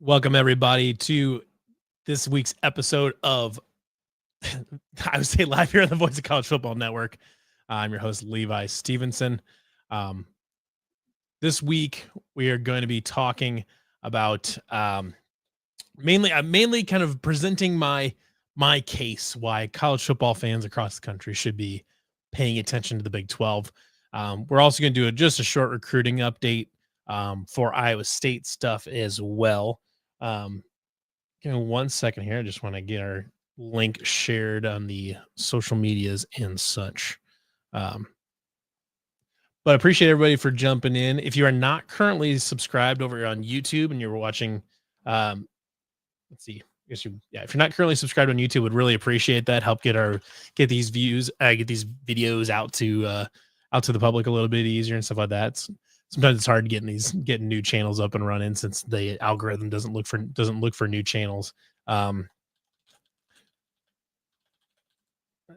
Welcome everybody to this week's episode of I would say live here on the Voice of College Football Network. I'm your host Levi Stevenson. Um, this week we are going to be talking about mainly kind of presenting my case why college football fans across the country should be paying attention to the Big 12. We're also going to do just a short recruiting update for Iowa State stuff as well. Give me 1 second here. I just want to get our link shared on the social medias and such. But I appreciate everybody for jumping in. If you are not currently subscribed over on YouTube and you're watching, let's see. If you're not currently subscribed on YouTube, would really appreciate that. Help get these views, get these videos out to the public a little bit easier and stuff like that. Sometimes it's hard getting new channels up and running since the algorithm doesn't look for new channels. Let's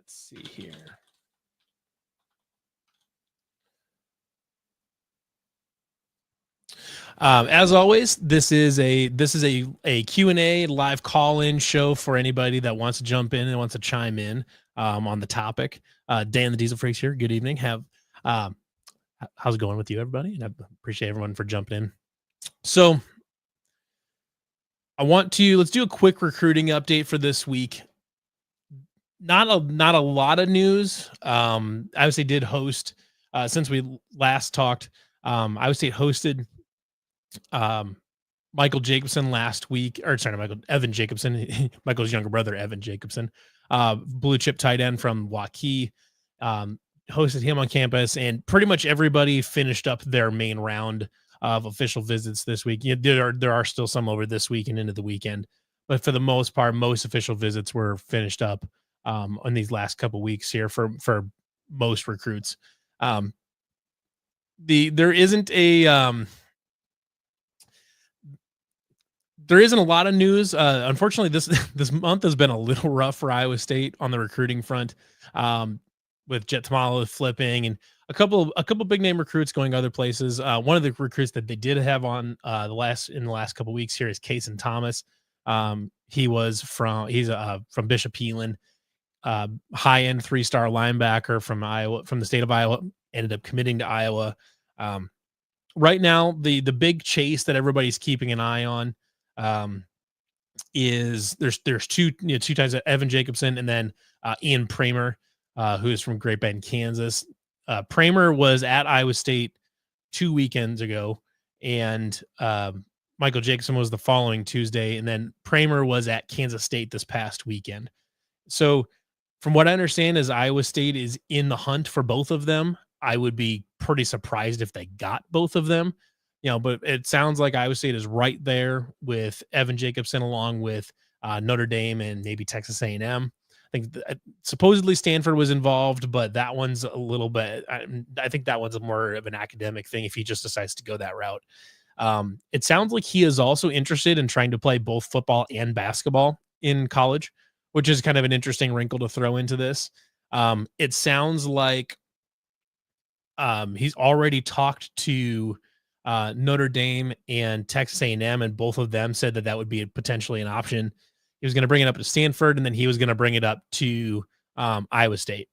see here. As always, this is a Q&A live call-in show for anybody that wants to jump in and wants to chime in on the topic. Dan the Diesel Freaks here. Good evening. How's it going with you, everybody? And I appreciate everyone for jumping in. So let's do a quick recruiting update for this week. Not a lot of news. Iowa State did host, since we last talked, Iowa State hosted Michael Jacobson last week, Evan Jacobson, Michael's younger brother, Evan Jacobson, blue chip tight end from Waukee, hosted him on campus, and pretty much everybody finished up their main round of official visits this week. There are still some over this week and into the weekend, but for the most part, most official visits were finished up on these last couple weeks here for most recruits. There isn't a lot of news. Unfortunately, this month has been a little rough for Iowa State on the recruiting front, with Jet Tamala flipping and a couple big name recruits going other places. One of the recruits that they did have on in the last couple weeks here is Kason Thomas. He's from Bishop Heelan, high end 3-star linebacker from Iowa, from the state of Iowa. Ended up committing to Iowa. Right now, the big chase that everybody's keeping an eye on is there's two times Evan Jacobson and then Ian Pramer, who is from Great Bend, Kansas. Pramer was at Iowa State 2 weekends ago, and Michael Jacobson was the following Tuesday, and then Pramer was at Kansas State this past weekend. So from what I understand is Iowa State is in the hunt for both of them. I would be pretty surprised if they got both of them, but it sounds like Iowa State is right there with Evan Jacobson along with Notre Dame and maybe Texas A&M. I think supposedly Stanford was involved, but that one's a little bit, I think that one's more of an academic thing if he just decides to go that route. It sounds like he is also interested in trying to play both football and basketball in college, which is kind of an interesting wrinkle to throw into this. It sounds like he's already talked to Notre Dame and Texas A&M, and both of them said that would be potentially an option. He was going to bring it up to Stanford, and then he was going to bring it up to Iowa State.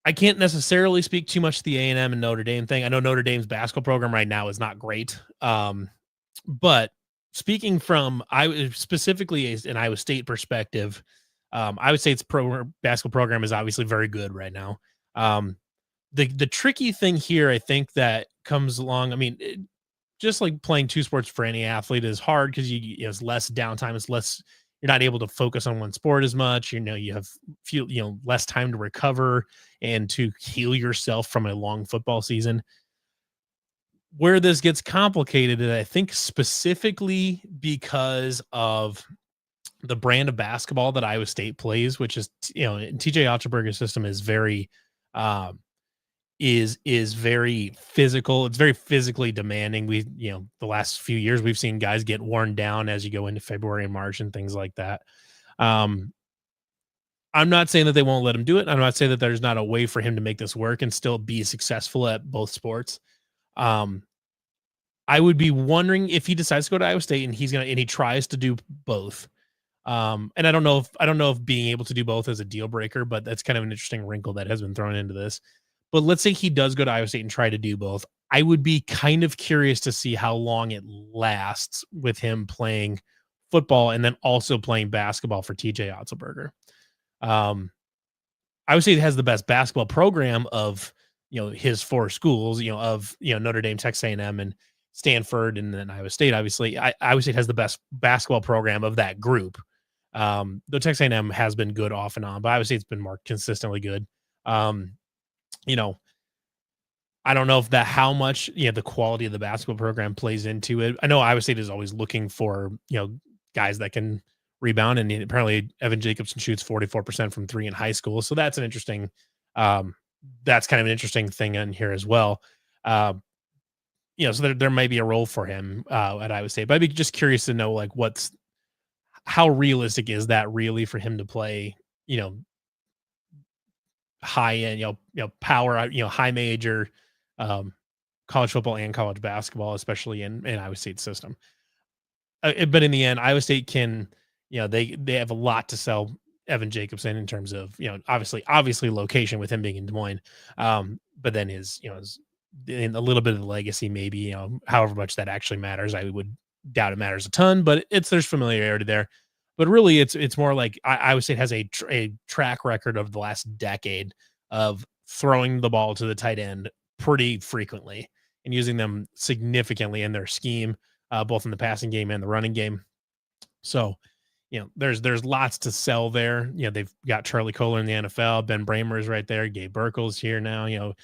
I can't necessarily speak too much to the A&M and Notre Dame thing. I know Notre Dame's basketball program right now is not great. But speaking from specifically an Iowa State perspective, Iowa State's basketball program is obviously very good right now. The tricky thing here, I think, that comes along, just like playing two sports for any athlete is hard because it's less downtime. It's less, you're not able to focus on one sport as much. You have less time to recover and to heal yourself from a long football season. Where this gets complicated, I think specifically because of the brand of basketball that Iowa State plays, which is, TJ Otterberger's system is very, is very physical. It's very physically demanding. The last few years we've seen guys get worn down as you go into February and March and things like that. I'm not saying that they won't let him do it. I'm not saying that there's not a way for him to make this work and still be successful at both sports. I would be wondering if he decides to go to Iowa State and he tries to do both. And I don't know if being able to do both is a deal breaker, but that's kind of an interesting wrinkle that has been thrown into this. But let's say he does go to Iowa State and try to do both. I would be kind of curious to see how long it lasts with him playing football and then also playing basketball for TJ Otzelberger. Um, Iowa State has the best basketball program of his four schools, of Notre Dame, Texas A&M, and Stanford, and then Iowa State. Obviously, Iowa State has the best basketball program of that group. Though Texas A&M has been good off and on, but Iowa State's been more consistently good. You know, I don't know if how much the quality of the basketball program plays into it. I know Iowa State is always looking for guys that can rebound, and apparently Evan Jacobson shoots 44% from three in high school, so that's an interesting. That's kind of an interesting thing in here as well. So there may be a role for him at Iowa State, but I'd be just curious to know like how realistic is that really for him to play, high end, power, high major, college football and college basketball, especially in Iowa State's system. But in the end, Iowa State can, they have a lot to sell Evan Jacobson in terms of, obviously location with him being in Des Moines. But then his in a little bit of the legacy, maybe, however much that actually matters. I would doubt it matters a ton, but there's familiarity there. But really, it's more like Iowa State has a track record of the last decade of throwing the ball to the tight end pretty frequently and using them significantly in their scheme, both in the passing game and the running game. So, there's lots to sell there. They've got Charlie Kohler in the NFL. Ben Bramer is right there. Gabe Burkle's here now. Dylan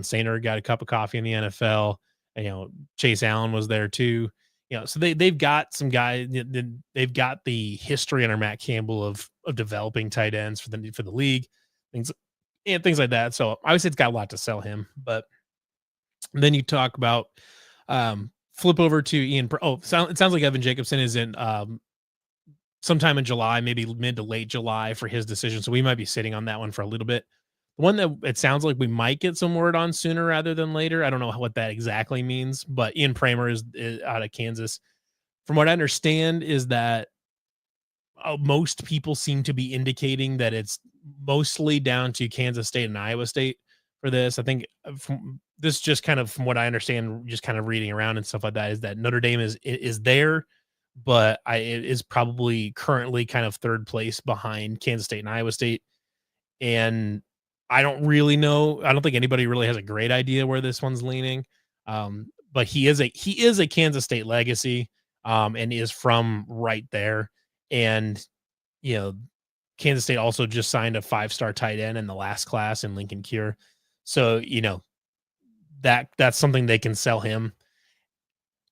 Sainer got a cup of coffee in the NFL. Chase Allen was there too. So they've got some guys. They've got the history under Matt Campbell of developing tight ends for the league, things like that. So obviously it's got a lot to sell him. But then you talk about flip over to Ian. It sounds like Evan Jacobson is in sometime in July, maybe mid to late July for his decision. So we might be sitting on that one for a little bit. The one that it sounds like we might get some word on sooner rather than later. I don't know what that exactly means, but Ian Pramer is out of Kansas. From what I understand is that most people seem to be indicating that it's mostly down to Kansas State and Iowa State for this. I think from what I understand, just kind of reading around and stuff like that, is that Notre Dame is there, but it is probably currently kind of third place behind Kansas State and Iowa State. And I don't really know. I don't think anybody really has a great idea where this one's leaning. But he is a Kansas State legacy, and is from right there. And, Kansas State also just signed a 5-star tight end in the last class in Lincoln Cure. So, that's something they can sell him.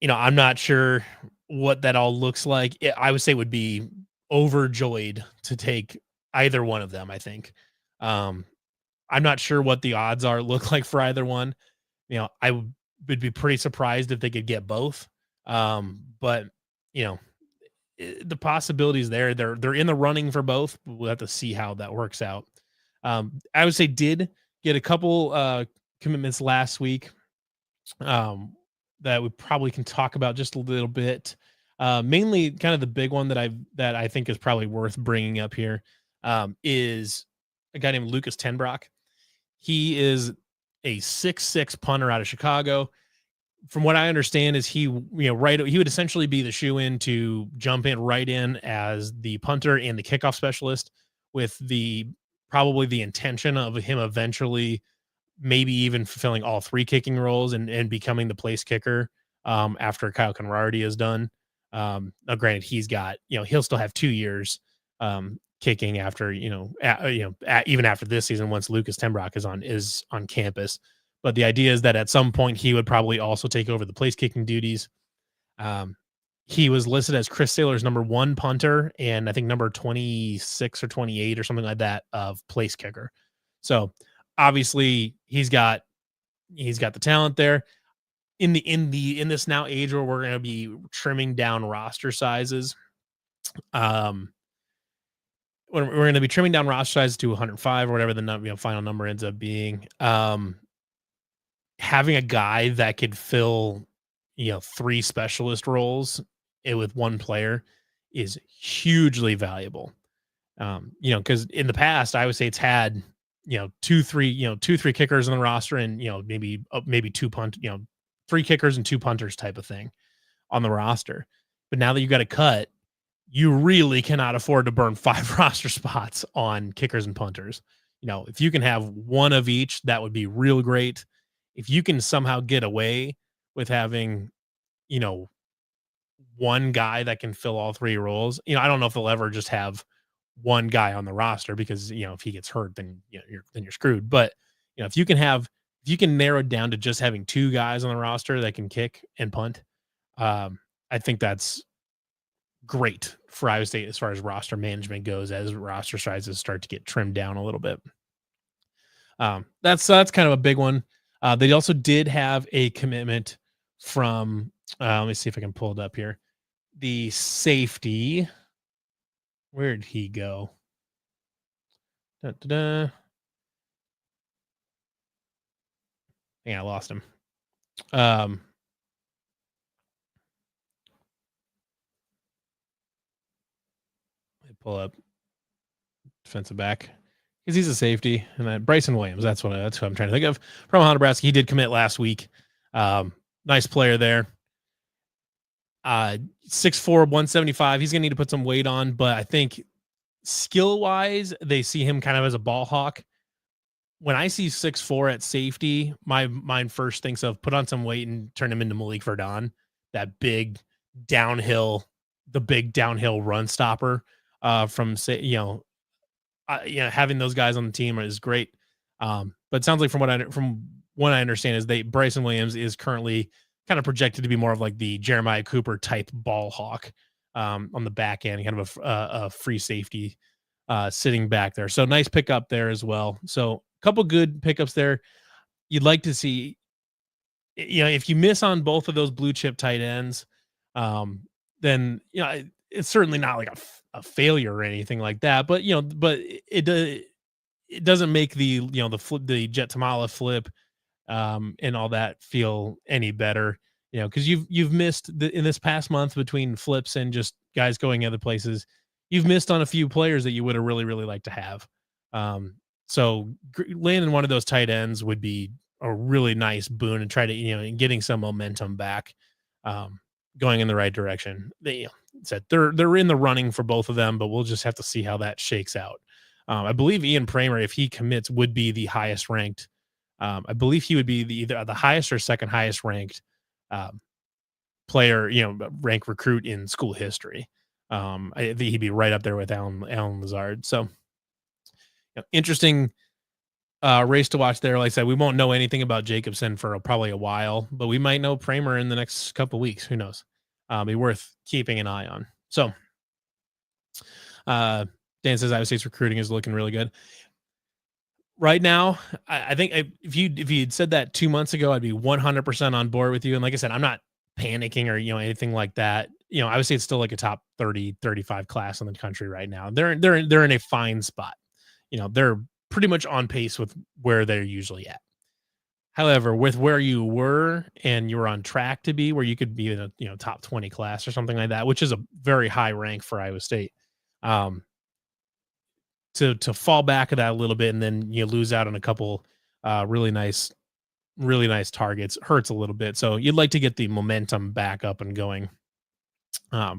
I'm not sure what that all looks like. I would say would be overjoyed to take either one of them, I think. I'm not sure what the odds look like for either one. I would be pretty surprised if they could get both. But the possibilities there, they're in the running for both. We'll have to see how that works out. I would say did get a couple commitments last week that we probably can talk about just a little bit. Mainly kind of the big one that I think is probably worth bringing up here is a guy named Lucas Timrock. He is a 6'6" punter out of Chicago. From what I understand is he would essentially be the shoe-in to jump in right in as the punter and the kickoff specialist, with probably the intention of him eventually maybe even fulfilling all three kicking roles and becoming the place kicker after Kyle Conrarty is done. Now granted, he's got, he'll still have 2 years kicking after, even after this season, once Lucas Timrock is on campus. But the idea is that at some point he would probably also take over the place kicking duties. He was listed as Chris Saylor's number 1 punter and I think number 26 or 28 or something like that of place kicker. So obviously he's got the talent there. In this now age where we're going to be trimming down roster sizes, we're going to be trimming down roster sizes to 105 or whatever the final number ends up being. Having a guy that could fill 3 specialist roles with one player is hugely valuable. Because in the past, Iowa State's had, 2, 3 kickers on the roster and, maybe 3 kickers and 2 punters type of thing on the roster. But now that you've got a cut, you really cannot afford to burn 5 roster spots on kickers and punters. If you can have one of each, that would be real great. If you can somehow get away with having, you know, one guy that can fill all 3 roles, I don't know if they'll ever just have one guy on the roster because, if he gets hurt, then you're screwed. But, if you can narrow it down to just having 2 guys on the roster that can kick and punt, I think that's great for Iowa State as far as roster management goes, as roster sizes start to get trimmed down a little bit. That's kind of a big one. They also did have a commitment from, let me see if I can pull it up here. The safety, where did he go? Yeah, I lost him. Let me pull up defensive back because he's a safety, and then Bryson Williams. That's who I'm trying to think of from Ohio, Nebraska. He did commit last week. Nice player there. 6'4", 175. He's gonna need to put some weight on, but I think skill wise, they see him kind of as a ball hawk. When I see 6'4" at safety, my mind first thinks of put on some weight and turn him into Malik Verdon, that big downhill run stopper. From having those guys on the team is great. But it sounds like from what I understand is Bryson Williams is currently kind of projected to be more of like the Jeremiah Cooper type ball hawk on the back end, kind of a free safety sitting back there. So nice pickup there as well. So a couple good pickups there. You'd like to see, if you miss on both of those blue chip tight ends, then it's certainly not like a failure or anything like that. But it doesn't make the Jet Tamala flip and all that feel any better, because you've missed in this past month between flips and just guys going other places. You've missed on a few players that you would have really, really liked to have. So landing one of those tight ends would be a really nice boon and try to, getting some momentum back, going in the right direction. They're in the running for both of them, but we'll just have to see how that shakes out. I believe Ian Pramer, if he commits, would be the highest ranked. I believe he would be either the highest or second highest ranked player, rank recruit in school history. I think he'd be right up there with Alan Lazard. So interesting race to watch there. Like I said, we won't know anything about Jacobson for probably a while, but we might know Pramer in the next couple of weeks. Who knows? Be worth keeping an eye on. So Dan says Iowa State's recruiting is looking really good. Right now, I think if you'd said that 2 months ago, I'd be 100% on board with you. And like I said, I'm not panicking or anything like that. I would say it's still like a top 30, 35 class in the country right now. They're in a fine spot. They're pretty much on pace with where they're usually at. However, with where you were and you were on track to be, where you could be in a top 20 class or something like that, which is a very high rank for Iowa State. To fall back at that a little bit and then you lose out on a couple really nice targets hurts a little bit. So you'd like to get the momentum back up and going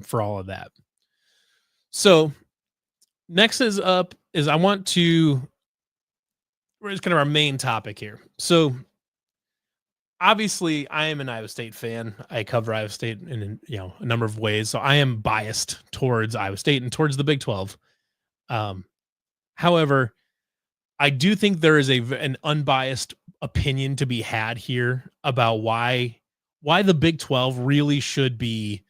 for all of that. So next is I want to, it's kind of our main topic here. So obviously I am an Iowa State fan. I cover Iowa State in a number of ways. So I am biased towards Iowa State and towards the Big 12. However, I do think there is an unbiased opinion to be had here about why the Big 12 really should be,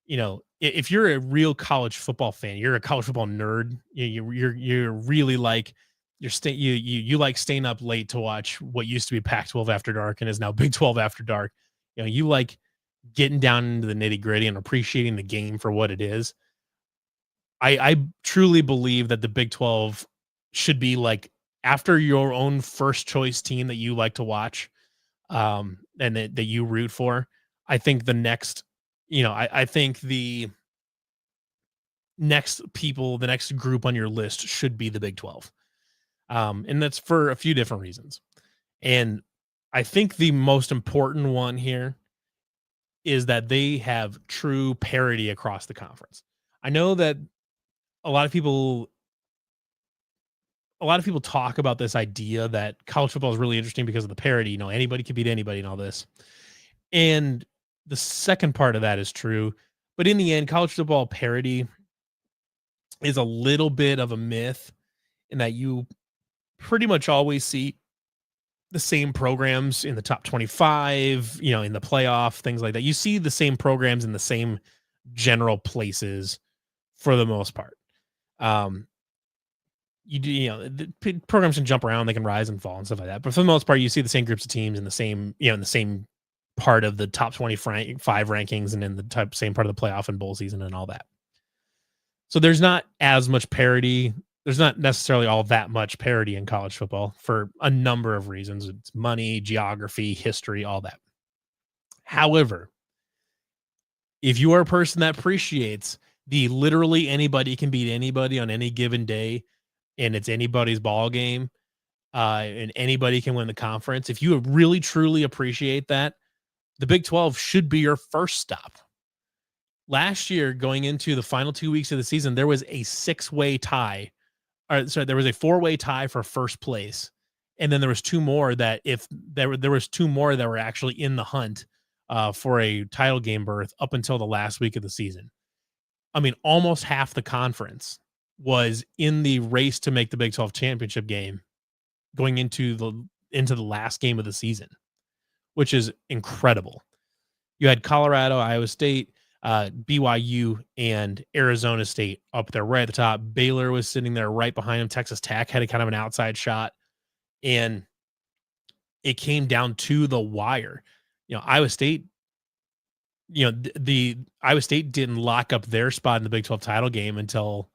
if you're a real college football fan, you're a college football nerd, you're really like you like staying up late to watch what used to be Pac-12 After Dark and is now Big 12 After Dark. You like getting down into the nitty-gritty and appreciating the game for what it is. I truly believe that the Big 12 should be like after your own first choice team that you like to watch, and that you root for. I think the next, I think the the next group on your list should be the Big 12. And that's for a few different reasons. And I think the most important one here is that they have true parity across the conference. I know that a lot of people a lot of people talk about this idea that college football is really interesting because of the parity, anybody can beat anybody and all this. And the second part of that is true, but in the end college football parity is a little bit of a myth in that you pretty much always see the same programs in the top 25, in the playoff, things like that. You see the same programs in the same general places for the most part. Um, the programs can jump around, they can rise and fall and stuff like that. But for the most part, you see the same groups of teams in the same, in the same part of the top 25 rankings and in the same part of the playoff and bowl season and all that. So there's not as much parity. There's not necessarily all that much parity in college football for a number of reasons. It's money, geography, history, all that. However, if you are a person that appreciates the literally anybody can beat anybody on any given day, and it's anybody's ball game, and anybody can win the conference, if you really truly appreciate that, the Big 12 should be your first stop. Last year, going into the final 2 weeks of the season, there was a there was a 4-way tie for first place, and then there was two more that were actually in the hunt for a title game berth up until the last week of the season. I mean, almost half the conference was in the race to make the Big 12 championship game going into the last game of the season, which is incredible. You had Colorado, Iowa State, BYU, and Arizona State up there right at the top. Baylor was sitting there right behind him. Texas Tech had a kind of an outside shot, and it came down to the wire. Iowa State, the Iowa State didn't lock up their spot in the Big 12 title game until,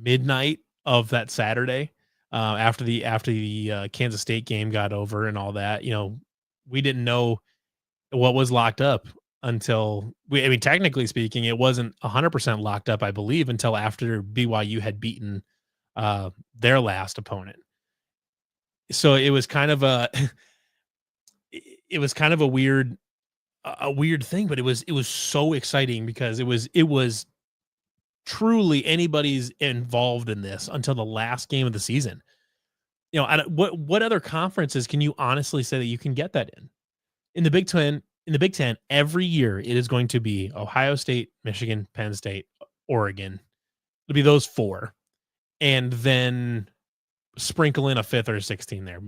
midnight of that Saturday, after the Kansas State game got over and all that. We didn't know what was locked up until technically speaking, it wasn't 100% locked up, I believe, until after BYU had beaten their last opponent. So it was kind of a weird thing, but it was so exciting because it was truly anybody's involved in this until the last game of the season. What other conferences can you honestly say that you can get that in? In the Big 10, every year it is going to be Ohio State, Michigan, Penn State, Oregon. It'll be those four. And then sprinkle in a fifth or a 16 there.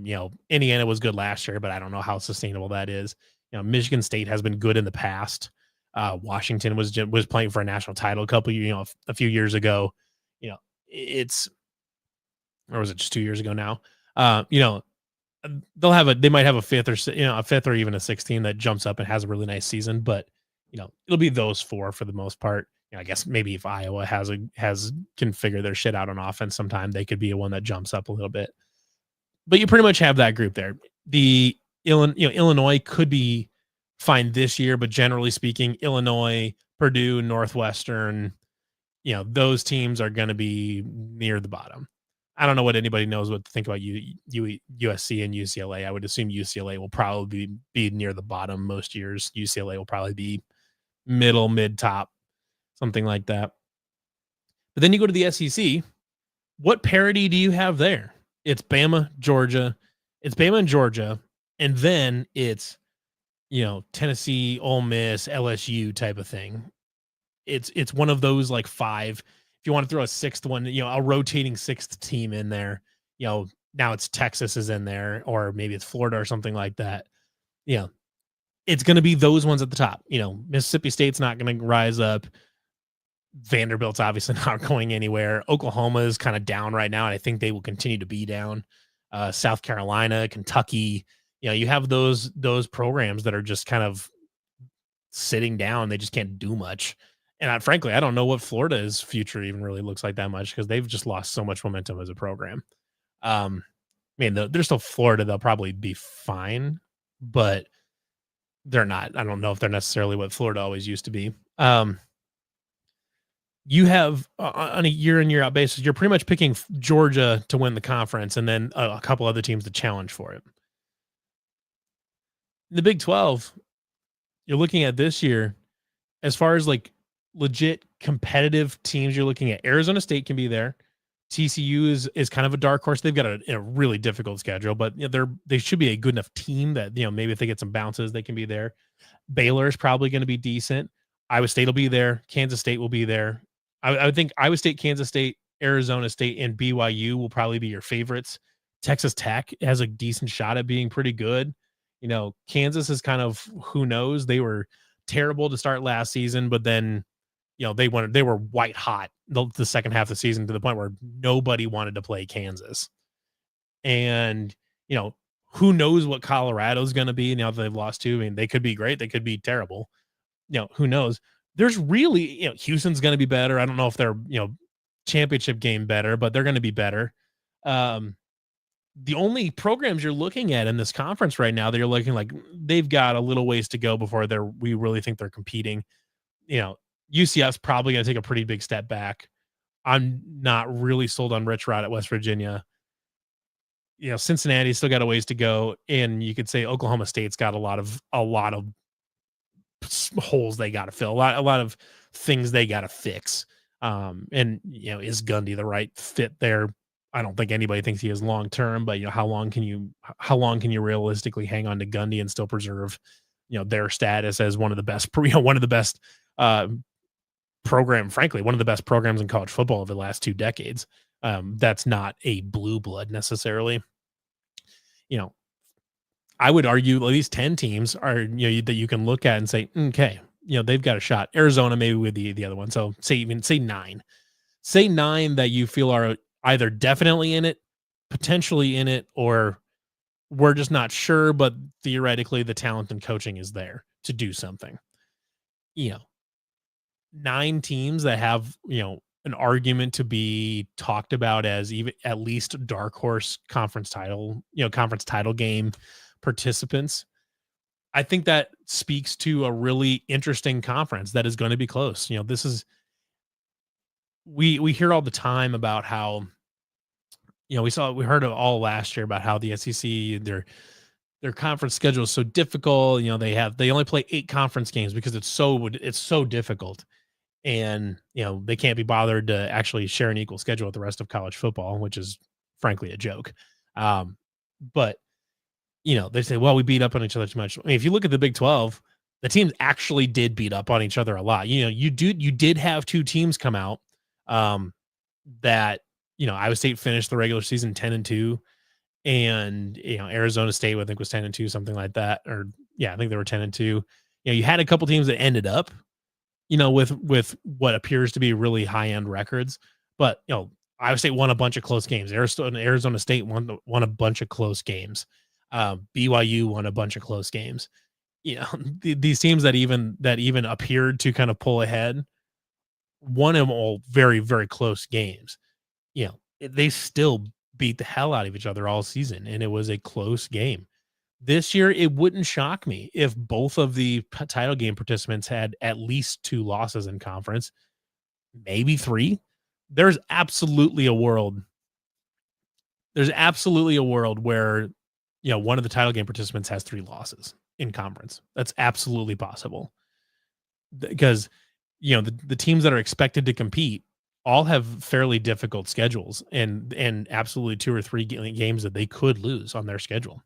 Indiana was good last year, but I don't know how sustainable that is. Michigan State has been good in the past. Washington was playing for a national title a few years ago. Or was it just 2 years ago now? They might have a fifth or even a 16 that jumps up and has a really nice season, but it'll be those four for the most part. I guess maybe if Iowa can figure their shit out on offense sometime, they could be a one that jumps up a little bit. But you pretty much have that group there. The Illinois could be fine this year, but generally speaking, Illinois, Purdue, Northwestern, those teams are going to be near the bottom. I don't know what anybody knows what to think about USC and UCLA. I would assume UCLA will probably be near the bottom most years. UCLA will probably be middle, mid-top, something like that. But then you go to the SEC. What parity do you have there? It's Bama, Georgia. It's Bama and Georgia, and then it's Tennessee, Ole Miss, LSU type of thing. It's one of those like five. If you want to throw a sixth one, a rotating sixth team in there, now it's Texas is in there, or maybe it's Florida or something like that. It's going to be those ones at the top. Mississippi State's not going to rise up. Vanderbilt's obviously not going anywhere. Oklahoma is kind of down right now, and I think they will continue to be down. South Carolina, Kentucky, you have those programs that are just kind of sitting down. They just can't do much. And frankly, I don't know what Florida's future even really looks like that much because they've just lost so much momentum as a program. They're still Florida. They'll probably be fine, but They're not. I don't know if they're necessarily what Florida always used to be. You have on a year in year out basis, you're pretty much picking Georgia to win the conference, and then a couple other teams to challenge for it. The Big 12, you're looking at this year as far as like legit competitive teams. You're looking at Arizona State can be there. TCU is kind of a dark horse. They've got a really difficult schedule, but they should be a good enough team that maybe if they get some bounces, they can be there. Baylor is probably going to be decent. Iowa State will be there. Kansas State will be there. I would think Iowa State, Kansas State, Arizona State, and BYU will probably be your favorites. Texas Tech has a decent shot at being pretty good. Kansas is kind of who knows. They were terrible to start last season, but then they were white hot the second half of the season to the point where nobody wanted to play Kansas. And who knows what Colorado's going to be now that they've lost two. I mean, they could be great, they could be terrible. Who knows? There's really, Houston's going to be better. I don't know if they're, championship game better, but they're going to be better. The only programs you're looking at in this conference right now that you're looking like they've got a little ways to go before we really think they're competing. UCF's probably going to take a pretty big step back. I'm not really sold on Rich Rod at West Virginia. Cincinnati's still got a ways to go, and you could say Oklahoma State's got a lot of holes they got to fill, a lot of things they got to fix. And is Gundy the right fit there? I don't think anybody thinks he is long term, but how long can you realistically hang on to Gundy and still preserve their status as one of the best frankly, one of the best programs in college football over the last 2 decades. That's not a blue blood necessarily. I would argue at least 10 teams are, that you can look at and say, okay, they've got a shot. Arizona, maybe with the other one. So say 9. Say 9 that you feel are either definitely in it, potentially in it, or we're just not sure, but theoretically the talent and coaching is there to do something. 9 teams that have, an argument to be talked about as even at least dark horse conference title game participants. I think that speaks to a really interesting conference that is going to be close. This is, we hear all the time about how, we heard it all last year about how the SEC, their conference schedule is so difficult. They only play 8 conference games because it's so difficult. And, they can't be bothered to actually share an equal schedule with the rest of college football, which is frankly a joke. But, they say, well, we beat up on each other too much. I mean, if you look at the Big 12, the teams actually did beat up on each other a lot. You did have 2 teams come out that, Iowa State finished the regular season 10-2, and, Arizona State, I think, was 10-2, something like that. Or yeah, I think they were 10-2. You had a couple teams that ended up, with what appears to be really high-end records. But, Iowa State won a bunch of close games. Arizona State won a bunch of close games. BYU won a bunch of close games. These teams that even appeared to kind of pull ahead won them all very, very close games. They still beat the hell out of each other all season, and it was a close game. This year, it wouldn't shock me if both of the title game participants had at least 2 losses in conference, maybe 3. There's absolutely a world where, one of the title game participants has 3 losses in conference. That's absolutely possible. Because, the teams that are expected to compete all have fairly difficult schedules and absolutely 2 or 3 games that they could lose on their schedule.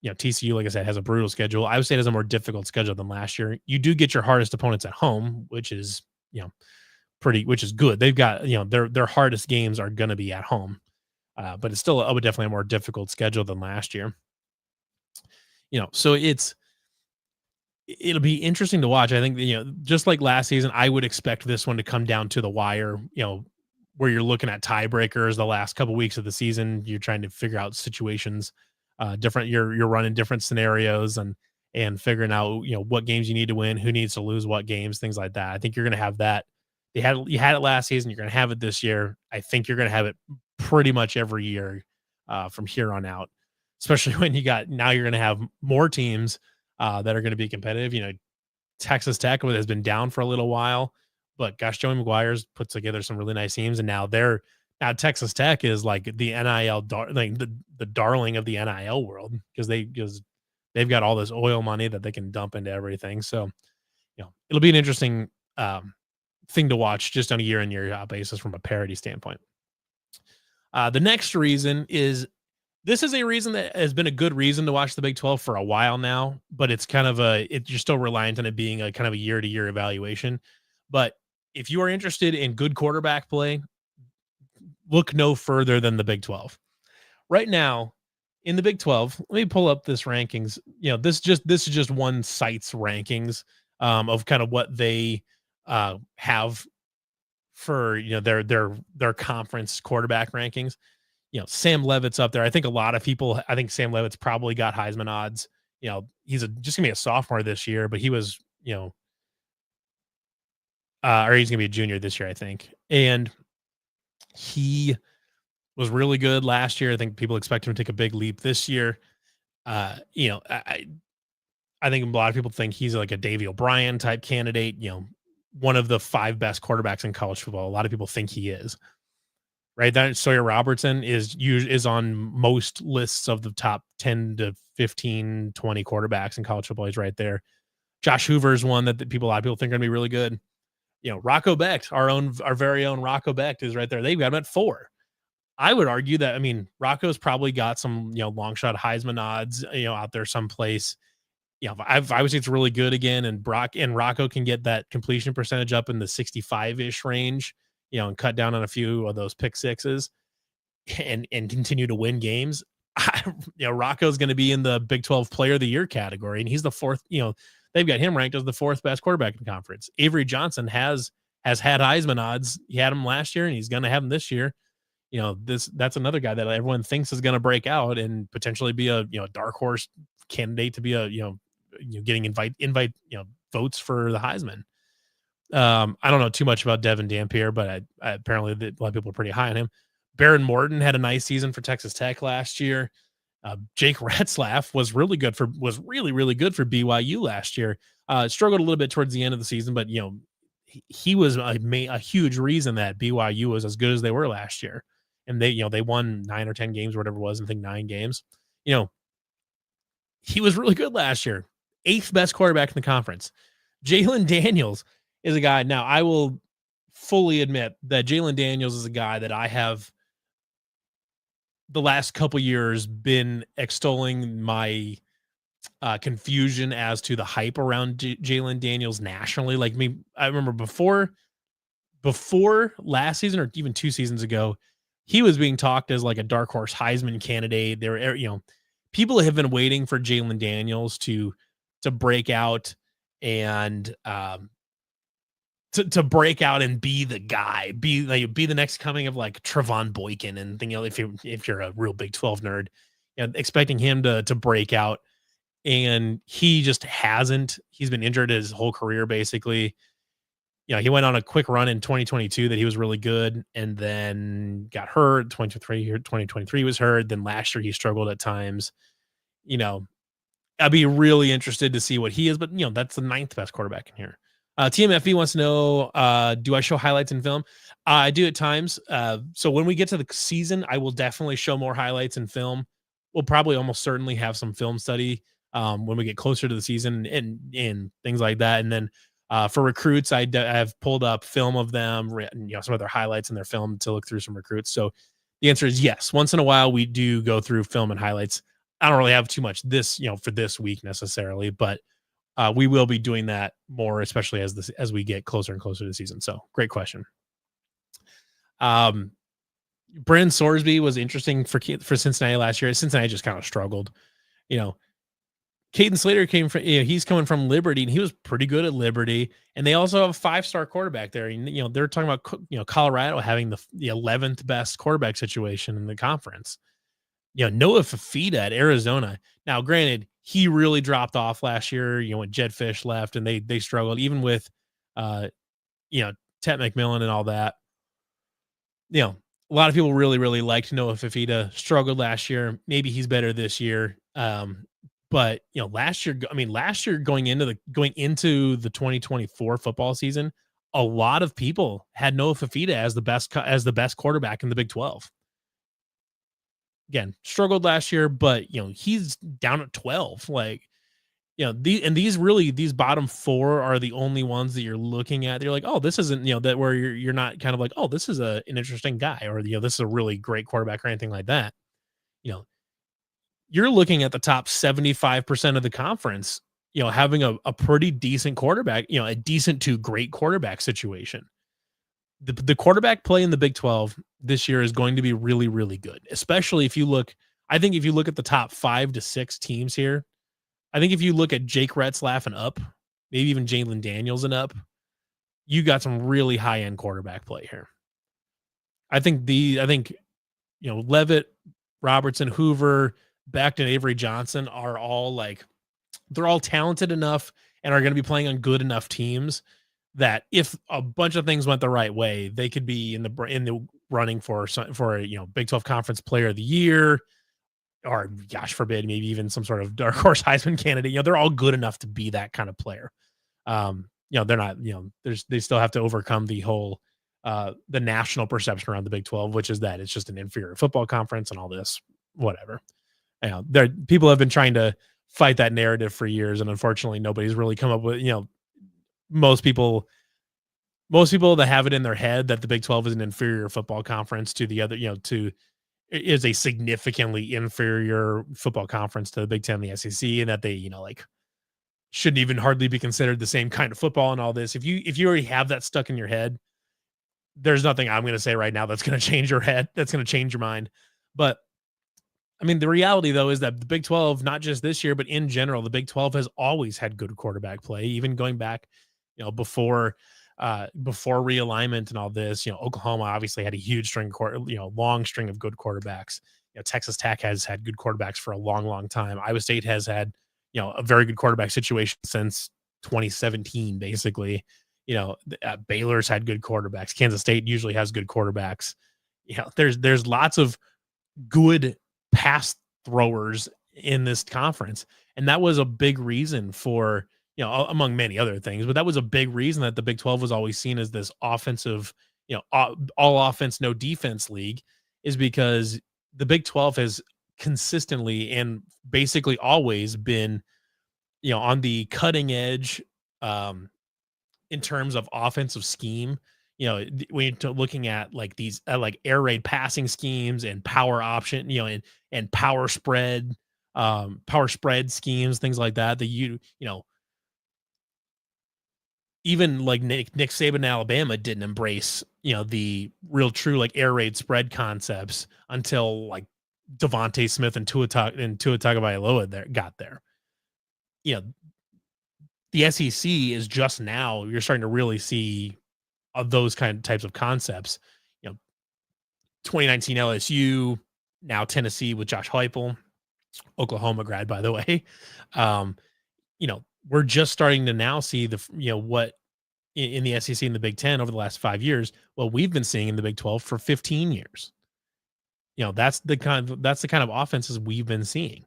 TCU, like I said, has a brutal schedule. Iowa State has a more difficult schedule than last year. You do get your hardest opponents at home, which is, which is good. They've got, their hardest games are going to be at home. But it's still definitely a more difficult schedule than last year. So it'll be interesting to watch. I think, just like last season, I would expect this one to come down to the wire, where you're looking at tiebreakers the last couple weeks of the season. You're trying to figure out situations, different. You're running different scenarios and figuring out, what games you need to win, who needs to lose what games, things like that. I think you're going to have that. You had it last season. You're going to have it this year. I think you're going to have it pretty much every year from here on out, especially when you're going to have more teams that are going to be competitive. Texas Tech has been down for a little while, but gosh, Joey McGuire's put together some really nice teams, and now Texas Tech is like the NIL like the darling of the NIL world because they've got all this oil money that they can dump into everything. So it'll be an interesting thing to watch just on a year in year out basis from a parity standpoint. The next reason is this is a reason that has been a good reason to watch the Big 12 for a while now, but it's kind of you're still reliant on it being a kind of a year to year evaluation. But if you are interested in good quarterback play, look no further than the Big 12. Right now, in the Big 12, let me pull up this rankings. This is just one site's rankings of kind of what they have for their conference quarterback rankings. Sam Levitt's up there. I think Sam Levitt's probably got Heisman odds. He's just gonna be a sophomore this year, but he was, or he's gonna be a junior this year, I think. And he was really good last year. I think people expect him to take a big leap this year. I think a lot of people think he's like a Davey O'Brien type candidate. One of the 5 best quarterbacks in college football. A lot of people think he is. Right, that Sawyer Robertson is on most lists of the top 10 to 15, 20 quarterbacks in college football. He's right there. Josh Hoover is one that a lot of people think are going to be really good. Rocco Becht, our very own Rocco Becht is right there. They've got him at 4. I would argue that, Rocco's probably got some, long shot Heisman odds, out there someplace. I would say it's really good again, and Rocco can get that completion percentage up in the 65-ish range, and cut down on a few of those pick sixes and continue to win games. Rocco's going to be in the Big 12 Player of the Year category, and he's the 4th. They've got him ranked as the 4th best quarterback in the conference. Avery Johnson has had Heisman odds. He had him last year, and he's going to have him this year. That's another guy that everyone thinks is going to break out and potentially be a dark horse candidate to be a getting invite votes for the Heisman. I don't know too much about Devin Dampier, but apparently a lot of people are pretty high on him. Baron Morton had a nice season for Texas Tech last year. Jake Retzlaff was really good for BYU last year. Struggled a little bit towards the end of the season, but he was a huge reason that BYU was as good as they were last year. And they won 9 or 10 games or whatever it was. I think 9 games. He was really good last year. 8th best quarterback in the conference. Jaylen Daniels is a guy. Now, I will fully admit that Jaylen Daniels is a guy that I have the last couple years been extolling my confusion as to the hype around Jaylen Daniels nationally. Like I remember before last season or even 2 seasons ago, he was being talked as like a dark horse Heisman candidate. There, people have been waiting for Jaylen Daniels to break out and to break out and be the guy, be the next coming of like Trevon Boykin and if you're a real Big 12 nerd, expecting him to break out, and he just hasn't. He's been injured his whole career basically. He went on a quick run in 2022 that he was really good, and then got hurt. 2023 was hurt. Then last year he struggled at times. I'd be really interested to see what he is, but that's the 9th best quarterback in here. TMFV wants to know, do I show highlights in film? I do at times. So when we get to the season, I will definitely show more highlights in film. We'll probably almost certainly have some film study when we get closer to the season and things like that. And then for recruits, I've pulled up film of them, some of their highlights in their film to look through some recruits. So the answer is yes. Once in a while, we do go through film and highlights. I don't really have too much for this week necessarily, but we will be doing that more, especially as we get closer and closer to the season. So great question. Brandon Sorsby was interesting for Cincinnati last year. Cincinnati just kind of struggled. Caden Slater came from, he's coming from Liberty, and he was pretty good at Liberty. And they also have a 5-star quarterback there. And, they're talking about, Colorado having the 11th best quarterback situation in the conference. Noah Fafita at Arizona. Now, granted, he really dropped off last year, when Jed Fish left, and they struggled even with, Tet McMillan and all that. A lot of people really, really liked Noah Fafita, struggled last year. Maybe he's better this year. But last year going into the 2024 football season, a lot of people had Noah Fafita as the best quarterback in the Big 12. Again, struggled last year, but he's down at 12. Like, these bottom four are the only ones that you're looking at. You're like, oh, this isn't, that where you're not kind of like, oh, this is an interesting guy, or this is a really great quarterback or anything like that. You're looking at the top 75% of the conference, having a pretty decent quarterback, a decent to great quarterback situation. The quarterback play in the Big 12 this year is going to be really, really good, especially if you look at the top 5 to 6 teams here. I think if you look at Jake Retzlaff and up, maybe even Jaylen Daniels and up, you got some really high end quarterback play here. I think Levitt, Robertson, Hoover, Beckton, Avery Johnson are all they're all talented enough and are going to be playing on good enough teams that if a bunch of things went the right way, they could be in the running for a Big 12 Conference Player of the Year, or gosh forbid, maybe even some sort of dark horse Heisman candidate. They're all good enough to be that kind of player. They're not. They still have to overcome the whole the national perception around the Big 12, which is that it's just an inferior football conference and all this, whatever. People have been trying to fight that narrative for years, and unfortunately, nobody's really come up with. Most people that have it in their head that the Big 12 is an inferior football conference to the other, is a significantly inferior football conference to the Big 10 and the SEC, and that they, shouldn't even hardly be considered the same kind of football and all this. If you already have that stuck in your head, there's nothing I'm going to say right now that's going to change your head, that's going to change your mind. But the reality, though, is that the Big 12, not just this year, but in general, the Big 12 has always had good quarterback play, even going back, before realignment and all this. Oklahoma obviously had a huge long string of good quarterbacks. Texas Tech has had good quarterbacks for a long, long time. Iowa State has had, a very good quarterback situation since 2017, basically. Baylor's had good quarterbacks. Kansas State usually has good quarterbacks. There's lots of good pass throwers in this conference. And that was a big reason for, among many other things, but that was a big reason that the Big 12 was always seen as this offensive, all offense, no defense league, is because the Big 12 has consistently and basically always been, on the cutting edge in terms of offensive scheme. When you're looking at these air raid passing schemes and power option, and power spread schemes, things like that, even Nick Saban in Alabama didn't embrace, the real true air raid spread concepts until Devontae Smith and Tua Tagovailoa got there. The SEC is just now, you're starting to really see those types of concepts. 2019 LSU, now Tennessee with Josh Heupel, Oklahoma grad, by the way. We're just starting to now see what in the SEC and the Big 10 over the last 5 years, what we've been seeing in the Big 12 for 15 years. That's the kind of offenses we've been seeing.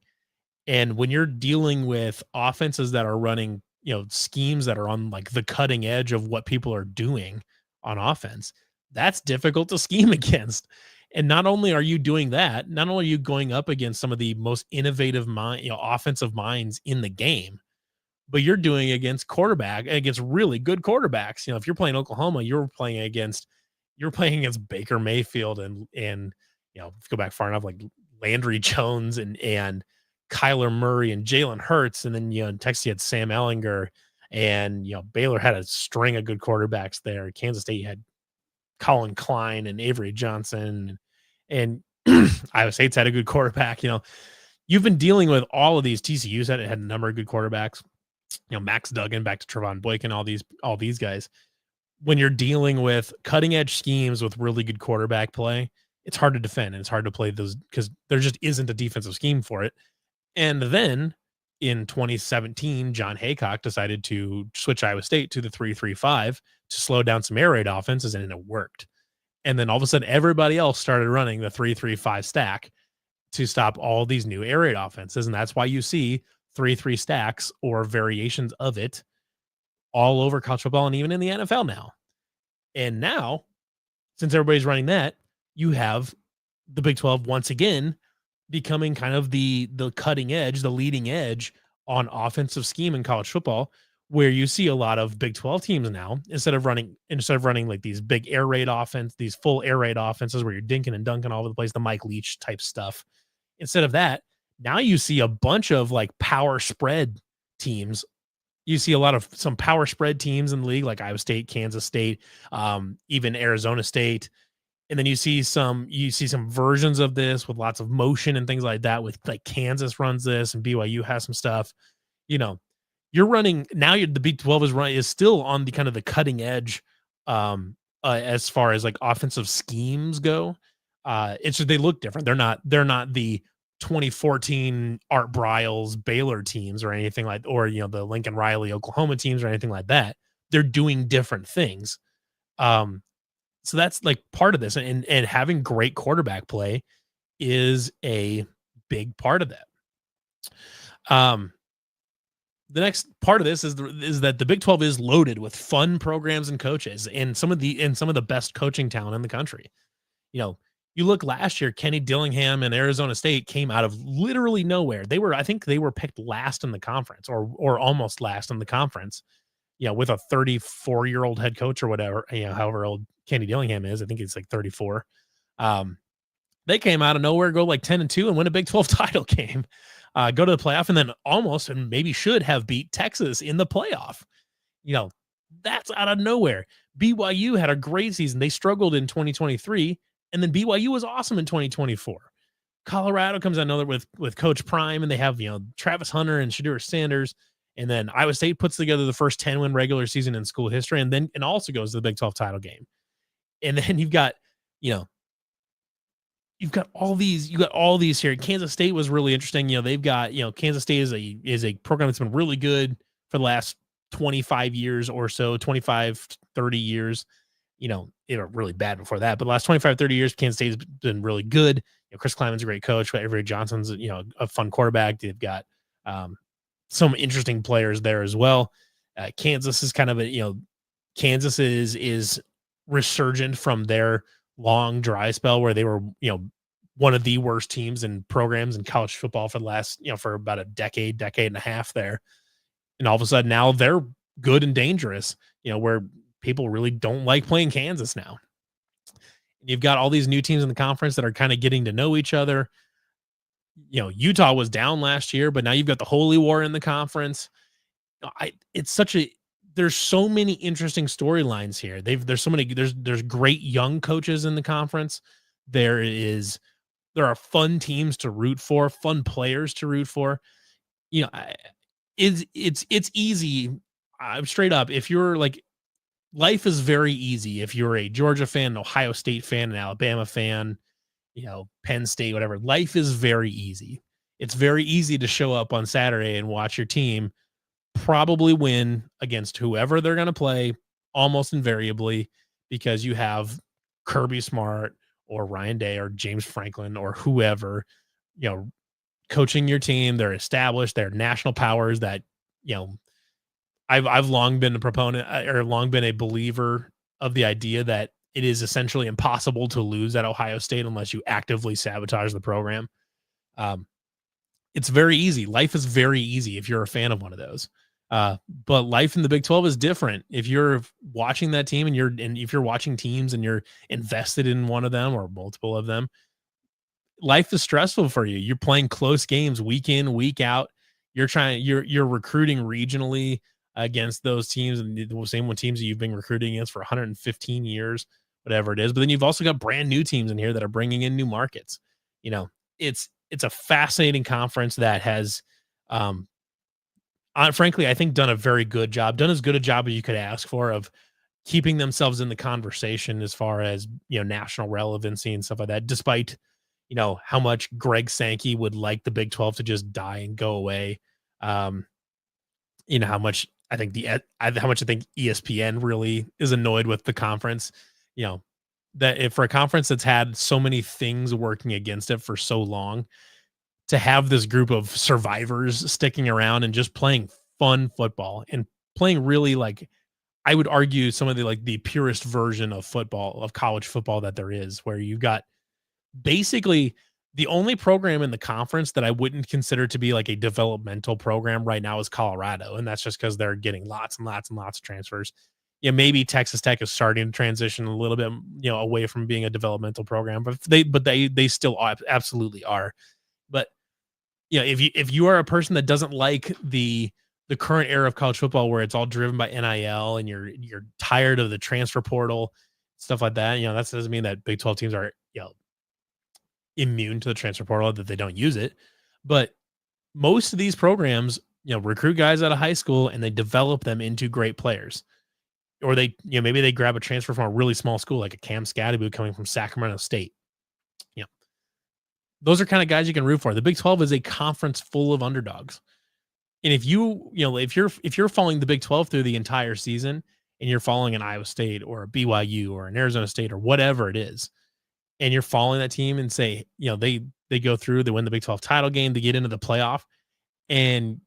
And when you're dealing with offenses that are running, schemes that are on the cutting edge of what people are doing on offense, that's difficult to scheme against. And not only are you doing that, not only are you going up against some of the most innovative offensive minds in the game, but you're doing against really good quarterbacks. If you're playing Oklahoma, you're playing against Baker Mayfield and if you go back far enough, Landry Jones and Kyler Murray and Jalen Hurts. And then, in Texas, you had Sam Ehlinger, and, Baylor had a string of good quarterbacks there. Kansas State had Colin Klein and Avery Johnson, and Iowa State's had a good quarterback. You've been dealing with all of these. TCU's had a number of good quarterbacks. Max Duggan, back to Trevon Boykin, all these guys. When you're dealing with cutting edge schemes with really good quarterback play, it's hard to defend and it's hard to play those because there just isn't a defensive scheme for it. And then in 2017, John Haycock decided to switch Iowa State to the 3-3-5 to slow down some air raid offenses, and it worked. And then all of a sudden, everybody else started running the 3-3-5 stack to stop all these new air raid offenses. And that's why you see 3-3 stacks or variations of it all over college football and even in the NFL now. And now, since everybody's running that, you have the Big 12 once again becoming kind of the cutting edge, the leading edge on offensive scheme in college football, where you see a lot of Big 12 teams now, instead of running like these big air raid offense, these full air raid offenses where you're dinking and dunking all over the place, the Mike Leach type stuff. Instead of that, now you see a bunch of like power spread teams. You see a lot of some power spread teams in the league, like Iowa State, Kansas State, even Arizona State. And then you see some versions of this with lots of motion and things like that, with like Kansas runs this and BYU has some stuff. You know, you're running now. The Big 12 is still on the kind of the cutting edge as far as like offensive schemes go. It's just they look different. They're not the 2014 Art Briles Baylor teams or anything like, or the Lincoln Riley Oklahoma teams or anything like that. They're doing different things. So that's like part of this, and having great quarterback play is a big part of that. The next part of this is that the Big 12 is loaded with fun programs and coaches and some of the best coaching talent in the country. You look last year, Kenny Dillingham and Arizona State came out of literally nowhere. I think they were picked last in the conference or almost last in the conference. With a 34-year-old head coach or whatever, however old Kenny Dillingham is. I think he's like 34. They came out of nowhere, go like 10-2 and win a Big 12 title game, go to the playoff, and then almost and maybe should have beat Texas in the playoff. That's out of nowhere. BYU had a great season. They struggled in 2023, and then BYU was awesome in 2024. Colorado comes out another with Coach Prime, and they have Travis Hunter and Shedeur Sanders. And then Iowa State puts together the first 10-win regular season in school history, and also goes to the Big 12 title game. And then you've got all these here. Kansas State was really interesting. They've got, Kansas State is a program that's been really good for the last 25 years or so, 25, 30 years. They were really bad before that, but the last 25, 30 years, Kansas State has been really good. Chris Kleiman's a great coach, but Avery Johnson's, a fun quarterback. They've got, some interesting players there as well. Kansas is kind of Kansas is resurgent from their long dry spell where they were, one of the worst teams and programs in college football for the last, for about a decade and a half there. And all of a sudden now they're good and dangerous, where people really don't like playing Kansas now. And you've got all these new teams in the conference that are kind of getting to know each other. Utah was down last year, but now you've got the Holy War in the conference. There's so many interesting storylines here. There's great young coaches in the conference. There are fun teams to root for, fun players to root for. It's easy. Straight up. If you're like, life is very easy. If you're a Georgia fan, an Ohio State fan, an Alabama fan, Penn State, whatever. Life is very easy. It's very easy to show up on Saturday and watch your team probably win against whoever they're going to play, almost invariably, because you have Kirby Smart or Ryan Day or James Franklin or whoever, coaching your team. They're established. They're national powers that, I've long been a proponent or long been a believer of the idea that it is essentially impossible to lose at Ohio State unless you actively sabotage the program. It's very easy. Life is very easy if you're a fan of one of those. But life in the Big 12 is different. If you're watching that team and if you're watching teams and you're invested in one of them or multiple of them, life is stressful for you. You're playing close games week in, week out. You're recruiting regionally against those teams, and the same one teams that you've been recruiting against for 115 years, whatever it is. But then you've also got brand new teams in here that are bringing in new markets. It's a fascinating conference that has, frankly, I think done a very good job, done as good a job as you could ask for of keeping themselves in the conversation as far as, national relevancy and stuff like that, despite, how much Greg Sankey would like the Big 12 to just die and go away. How much I think ESPN really is annoyed with the conference, that if for a conference that's had so many things working against it for so long, to have this group of survivors sticking around and just playing fun football and playing really like I would argue some of the like the purest version of football of college football that there is, where you got basically the only program in the conference that I wouldn't consider to be like a developmental program right now is Colorado, and that's just because they're getting lots and lots and lots of transfers. Yeah, maybe Texas Tech is starting to transition a little bit, away from being a developmental program, but they still absolutely are. But if you are a person that doesn't like the current era of college football where it's all driven by NIL and you're tired of the transfer portal, stuff like that, that doesn't mean that Big 12 teams are, immune to the transfer portal, that they don't use it. But most of these programs, recruit guys out of high school and they develop them into great players. Or they, maybe they grab a transfer from a really small school like a Cam Scadaboo coming from Sacramento State. You know, those are kind of guys you can root for. The Big 12 is a conference full of underdogs. And if you're following the Big 12 through the entire season and you're following an Iowa State or a BYU or an Arizona State or whatever it is, and you're following that team and say, they go through, they win the Big 12 title game, they get into the playoff, and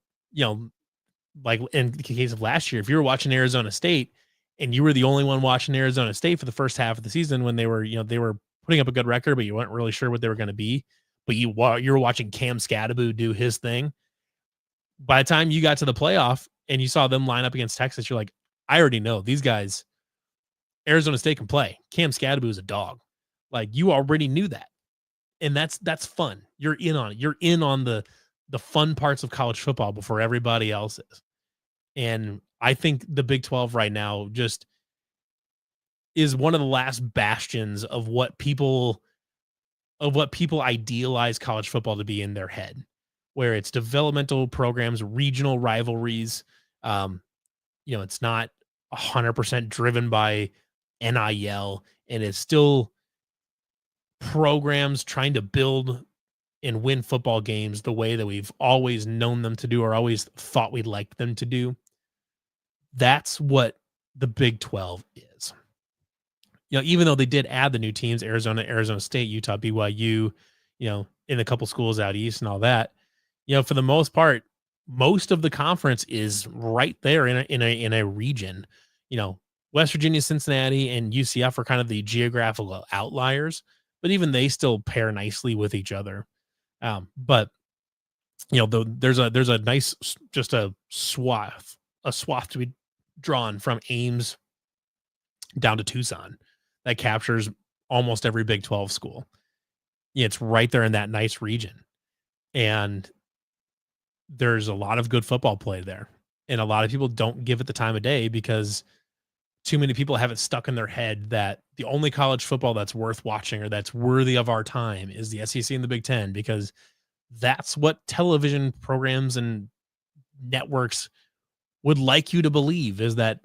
like in the case of last year, if you were watching Arizona State and you were the only one watching Arizona State for the first half of the season when they were putting up a good record, but you weren't really sure what they were going to be, but you were watching Cam Scadaboo do his thing. By the time you got to the playoff and you saw them line up against Texas, you're like, I already know these guys, Arizona State can play. Cam Scadaboo is a dog. Like, you already knew that. And that's fun. You're in on it. You're in on the fun parts of college football before everybody else is. And I think the Big 12 right now just is one of the last bastions of what people idealize college football to be in their head, where it's developmental programs, regional rivalries. It's not 100% driven by NIL, and it's still programs trying to build and win football games the way that we've always known them to do or always thought we'd like them to do. That's what the Big 12 is. Even though they did add the new teams, Arizona State, Utah, BYU, in a couple schools out east and all that, for the most part, most of the conference is right there in a region. West Virginia, Cincinnati, and UCF are kind of the geographical outliers, but even they still pair nicely with each other. But there's a nice just a swath to be drawn from Ames down to Tucson that captures almost every Big 12 school. It's right there in that nice region, and there's a lot of good football played there, and a lot of people don't give it the time of day because too many people have it stuck in their head that the only college football that's worth watching or that's worthy of our time is the SEC and the Big 10, because that's what television programs and networks would like you to believe, is that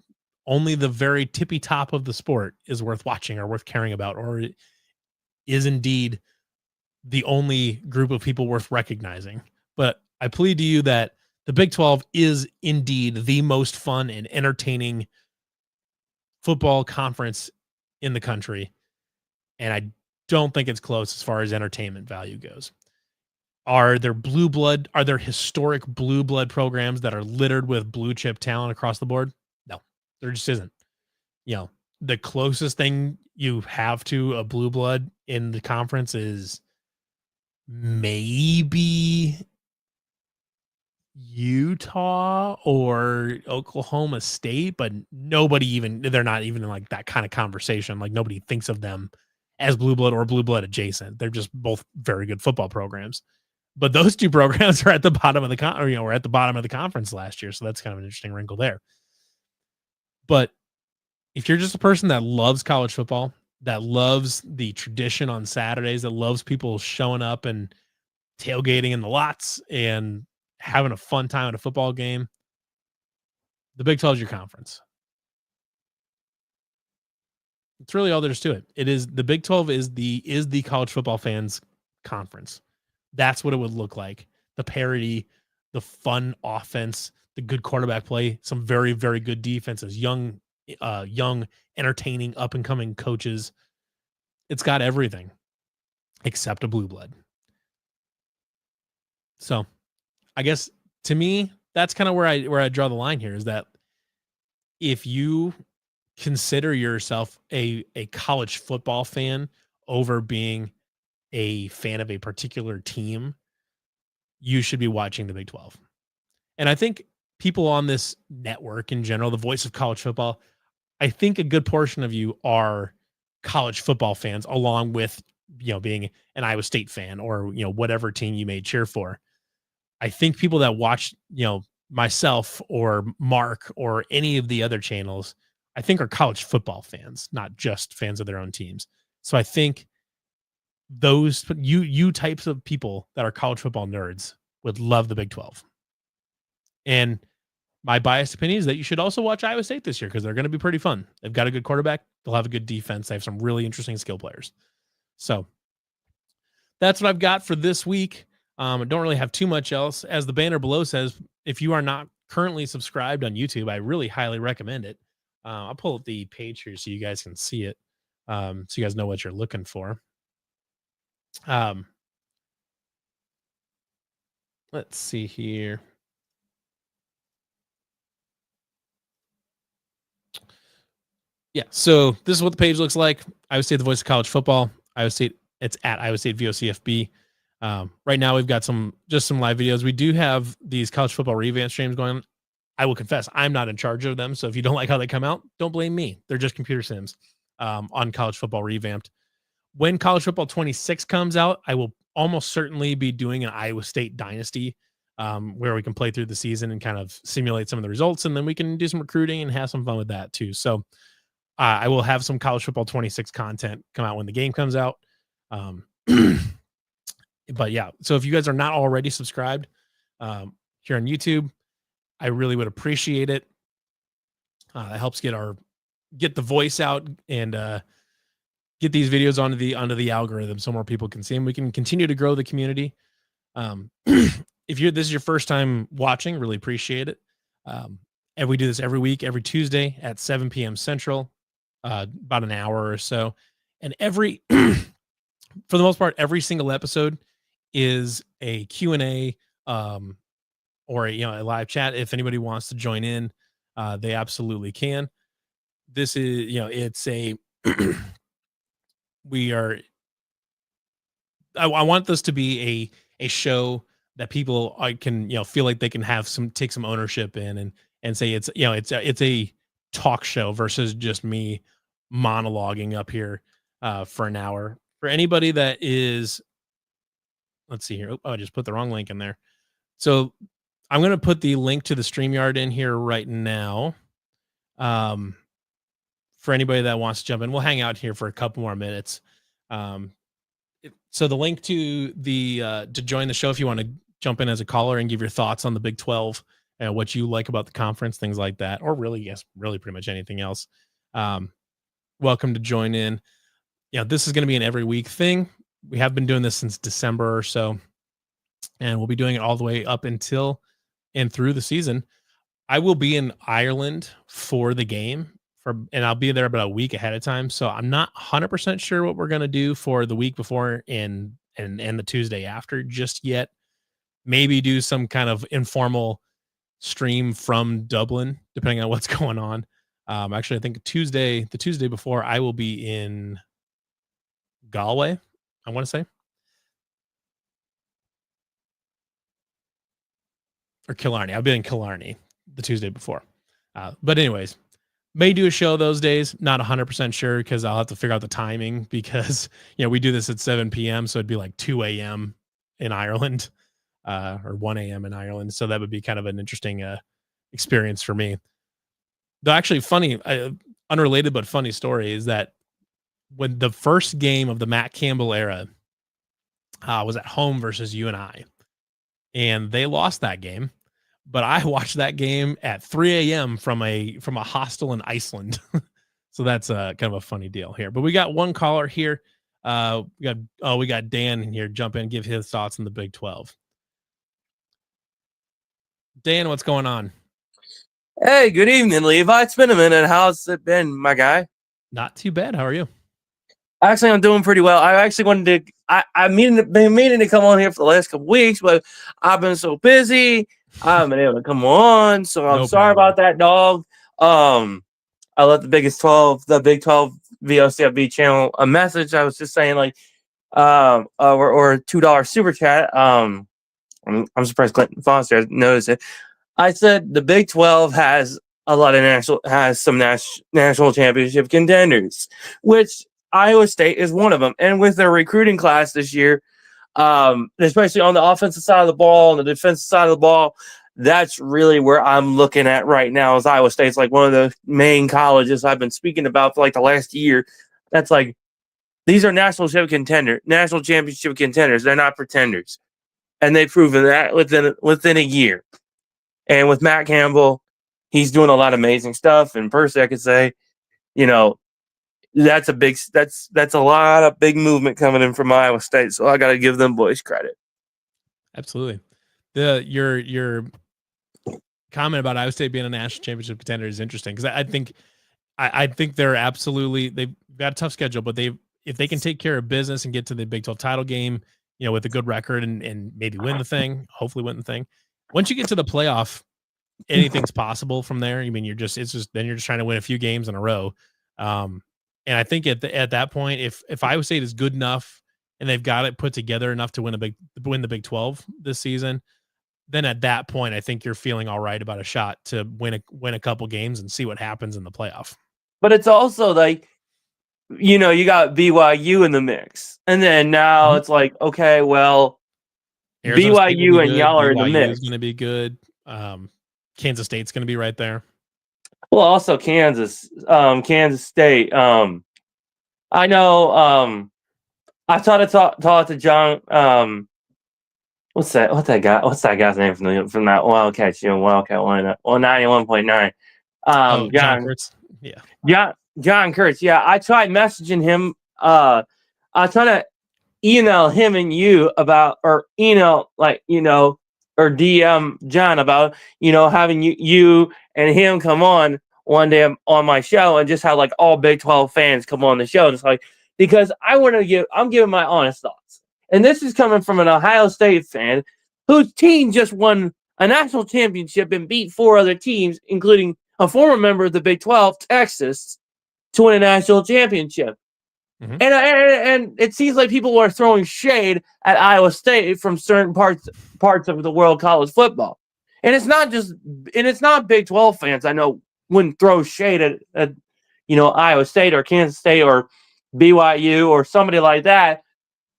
only the very tippy top of the sport is worth watching or worth caring about, or is indeed the only group of people worth recognizing. But I plead to you that the Big 12 is indeed the most fun and entertaining football conference in the country. And I don't think it's close as far as entertainment value goes. Are there historic blue blood programs that are littered with blue chip talent across the board? No, there just isn't. The closest thing you have to a blue blood in the conference is maybe Utah or Oklahoma State, but they're not even in like that kind of conversation. Like, nobody thinks of them as blue blood or blue blood adjacent. They're just both very good football programs. But those two programs are at the bottom of were at the bottom of the conference last year. So that's kind of an interesting wrinkle there. But if you're just a person that loves college football, that loves the tradition on Saturdays, that loves people showing up and tailgating in the lots and having a fun time at a football game, the Big 12 is your conference. It's really all there is to it. It is the Big 12 is the college football fans conference. That's what it would look like. The parity, the fun offense, the good quarterback play, some very, very good defenses, young, entertaining, up and coming coaches. It's got everything except a blue blood. So I guess to me, that's kind of where I draw the line here, is that if you consider yourself a college football fan over being a fan of a particular team, you should be watching the Big 12. And I think people on this network in general, the voice of college football, I think a good portion of you are college football fans, along with, being an Iowa State fan or, whatever team you may cheer for. I think people that watch, myself or Mark or any of the other channels, I think are college football fans, not just fans of their own teams. So I think those you types of people that are college football nerds would love the Big 12. And my biased opinion is that you should also watch Iowa State this year because they're going to be pretty fun. They've got a good quarterback. They'll have a good defense. They have some really interesting skill players. So that's what I've got for this week. I don't really have too much else. As the banner below says, if you are not currently subscribed on YouTube, I really highly recommend it. I'll pull up the page here so you guys can see it, so you guys know what you're looking for. Let's see here. Yeah, so this is what the page looks like. Iowa State, the voice of college football. Iowa State, it's at Iowa State VOCFB. Right now, we've got some live videos. We do have these college football revamp streams going on. I will confess, I'm not in charge of them. So if you don't like how they come out, don't blame me. They're just computer sims on college football revamped. When college football 26 comes out, I will almost certainly be doing an Iowa State dynasty where we can play through the season and kind of simulate some of the results. And then we can do some recruiting and have some fun with that too. So I will have some college football 26 content come out when the game comes out. But yeah, so if you guys are not already subscribed here on YouTube, I really would appreciate it. That helps get the voice out and get these videos onto the algorithm so more people can see them. We can continue to grow the community. If this is your first time watching, really appreciate it. And we do this every week, every Tuesday at 7 p.m. Central, about an hour or so. And for the most part, every single episode is a Q&A or a live chat. If anybody wants to join in, they absolutely can. This is, it's a, I want this to be a show that people can, feel like they can take some ownership in and say it's a talk show versus just me monologuing up here for an hour. For anybody that is, let's see here. Oh, I just put the wrong link in there. So I'm going to put the link to the StreamYard in here right now. For anybody that wants to jump in, we'll hang out here for a couple more minutes. So the link to to join the show, if you want to jump in as a caller and give your thoughts on the Big 12 and what you like about the conference, things like that, or really pretty much anything else. Welcome to join in. This is going to be an every week thing. We have been doing this since December or so, and we'll be doing it all the way up until and through the season. I will be in Ireland for the game and I'll be there about a week ahead of time. So I'm not 100% sure what we're going to do for the week before and the Tuesday after just yet. Maybe do some kind of informal stream from Dublin, depending on what's going on. Actually, I think the Tuesday before, I will be in Galway, I want to say. Or Killarney. I'll be in Killarney the Tuesday before. But anyways, may do a show those days. Not 100% sure because I'll have to figure out the timing because, we do this at 7 p.m. So it'd be like 2 a.m. in Ireland or 1 a.m. in Ireland. So that would be kind of an interesting experience for me. The actually funny, unrelated but funny story is that when the first game of the Matt Campbell era was at home versus UNI, and they lost that game, but I watched that game at 3 a.m. from a hostel in Iceland. So that's kind of a funny deal here. But we got one caller here. We got Dan in here. Jump in, give his thoughts on the Big 12. Dan, what's going on? Hey, good evening, Levi. It's been a minute. How's it been, my guy? Not too bad. How are you? Actually, I'm doing pretty well. I actually wanted to. Been meaning to come on here for the last couple weeks, but I've been so busy. I haven't been able to come on, so I'm No sorry problem. about that, dog. I left the Big 12 VOCFB channel a message. I was just saying like, or $2 super chat. I'm surprised Clinton Foster noticed it. I said the Big 12 has a lot of some national championship contenders, which Iowa State is one of them. And with their recruiting class this year, especially on the offensive side of the ball and the defensive side of the ball, that's really where I'm looking at right now. Is Iowa State's like one of the main colleges I've been speaking about for like the last year. That's like these are national championship contenders. They're not pretenders, and they've proven that within a year. And with Matt Campbell, he's doing a lot of amazing stuff. And personally, I could say, that's a lot of big movement coming in from Iowa State. So I got to give them boys credit. Absolutely. Your comment about Iowa State being a national championship contender is interesting because I think they're absolutely, they've got a tough schedule, but if they can take care of business and get to the Big 12 title game, with a good record and maybe hopefully win the thing. Once you get to the playoff, anything's possible from there. I mean, you're just trying to win a few games in a row. And I think at that point, if Iowa State is good enough and they've got it put together enough to win the Big 12 this season, then at that point, I think you're feeling all right about a shot to win a couple games and see what happens in the playoff. But it's also like, you got BYU in the mix. And then now it's like, okay, well, Arizona's BYU and y'all are in the BYU mix. is going to be good. Kansas State's going to be right there. Well, also Kansas State. I know. I tried to talk to John. What's that guy? What's that guy's name from that Wildcat? Wildcat 91.9. John Kurtz. Yeah. John Kurtz. Yeah, I tried messaging him. I tried to email him and you about, or or DM John about, having you and him come on one day on my show and just have like all Big 12 fans come on the show. Just like, because I'm giving my honest thoughts. And this is coming from an Ohio State fan whose team just won a national championship and beat 4 other teams, including a former member of the Big 12, Texas, to win a national championship. Mm-hmm. And it seems like people are throwing shade at Iowa State from certain parts of the world college football. And it's not Big 12 fans I know wouldn't throw shade at Iowa State or Kansas State or BYU or somebody like that.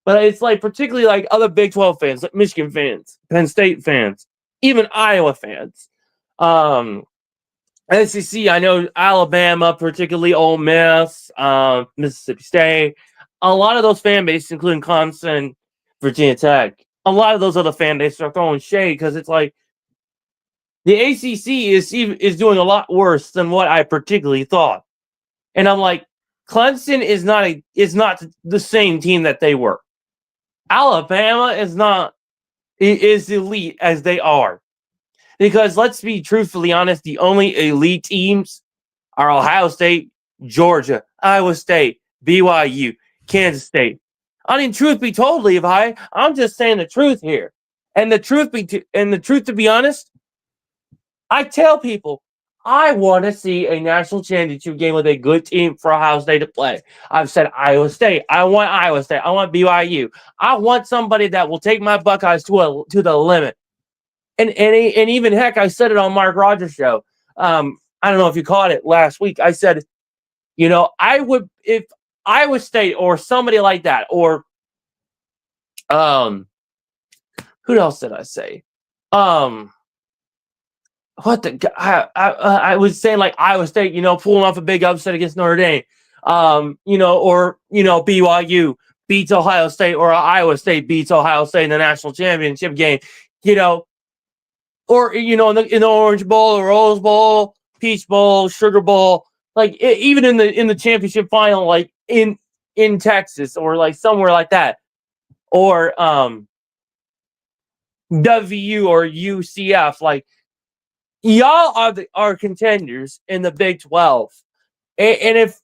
But it's like particularly like other Big 12 fans, like Michigan fans, Penn State fans, even Iowa fans. SEC, I know Alabama, particularly Ole Miss, Mississippi State, a lot of those fan bases, including Clemson, Virginia Tech, a lot of those other fan bases are throwing shade because it's like the ACC is doing a lot worse than what I particularly thought. And I'm like, Clemson is not the same team that they were. Alabama is elite as they are. Because let's be truthfully honest, the only elite teams are Ohio State, Georgia, Iowa State, BYU, Kansas State. I mean, truth be told, Levi, I'm just saying the truth here. And the truth to be honest, I tell people I want to see a national championship game with a good team for Ohio State to play. I've said Iowa State. I want Iowa State. I want BYU. I want somebody that will take my Buckeyes to the limit. And even heck, I said it on Mark Rogers' show. I don't know if you caught it last week. I said, I would, if Iowa State or somebody like that, or who else did I say? I was saying like Iowa State, pulling off a big upset against Notre Dame, or BYU beats Ohio State, or Iowa State beats Ohio State in the national championship game, or in the Orange Bowl or Rose Bowl, Peach Bowl, Sugar Bowl, like even in the championship final, like in Texas or like somewhere like that, or WU or UCF, like y'all are contenders in the Big 12, and if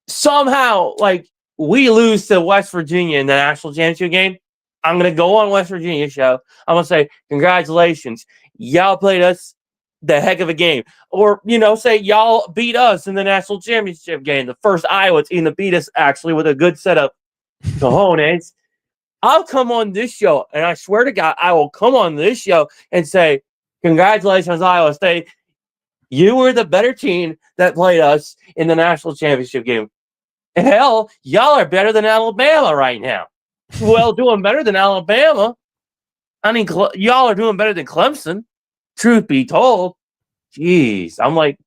somehow like we lose to West Virginia in the national championship game, I'm going to go on West Virginia show. I'm going to say, congratulations. Y'all played us the heck of a game. Or, say y'all beat us in the national championship game. The first Iowa team to beat us, actually, with a good setup. Cojones. I'll come on this show, and I swear to God, I will come on this show and say, congratulations, Iowa State. You were the better team that played us in the national championship game. Hell, y'all are better than Alabama right now. Well, doing better than Alabama. I mean, y'all are doing better than Clemson. Truth be told. Jeez. I'm like,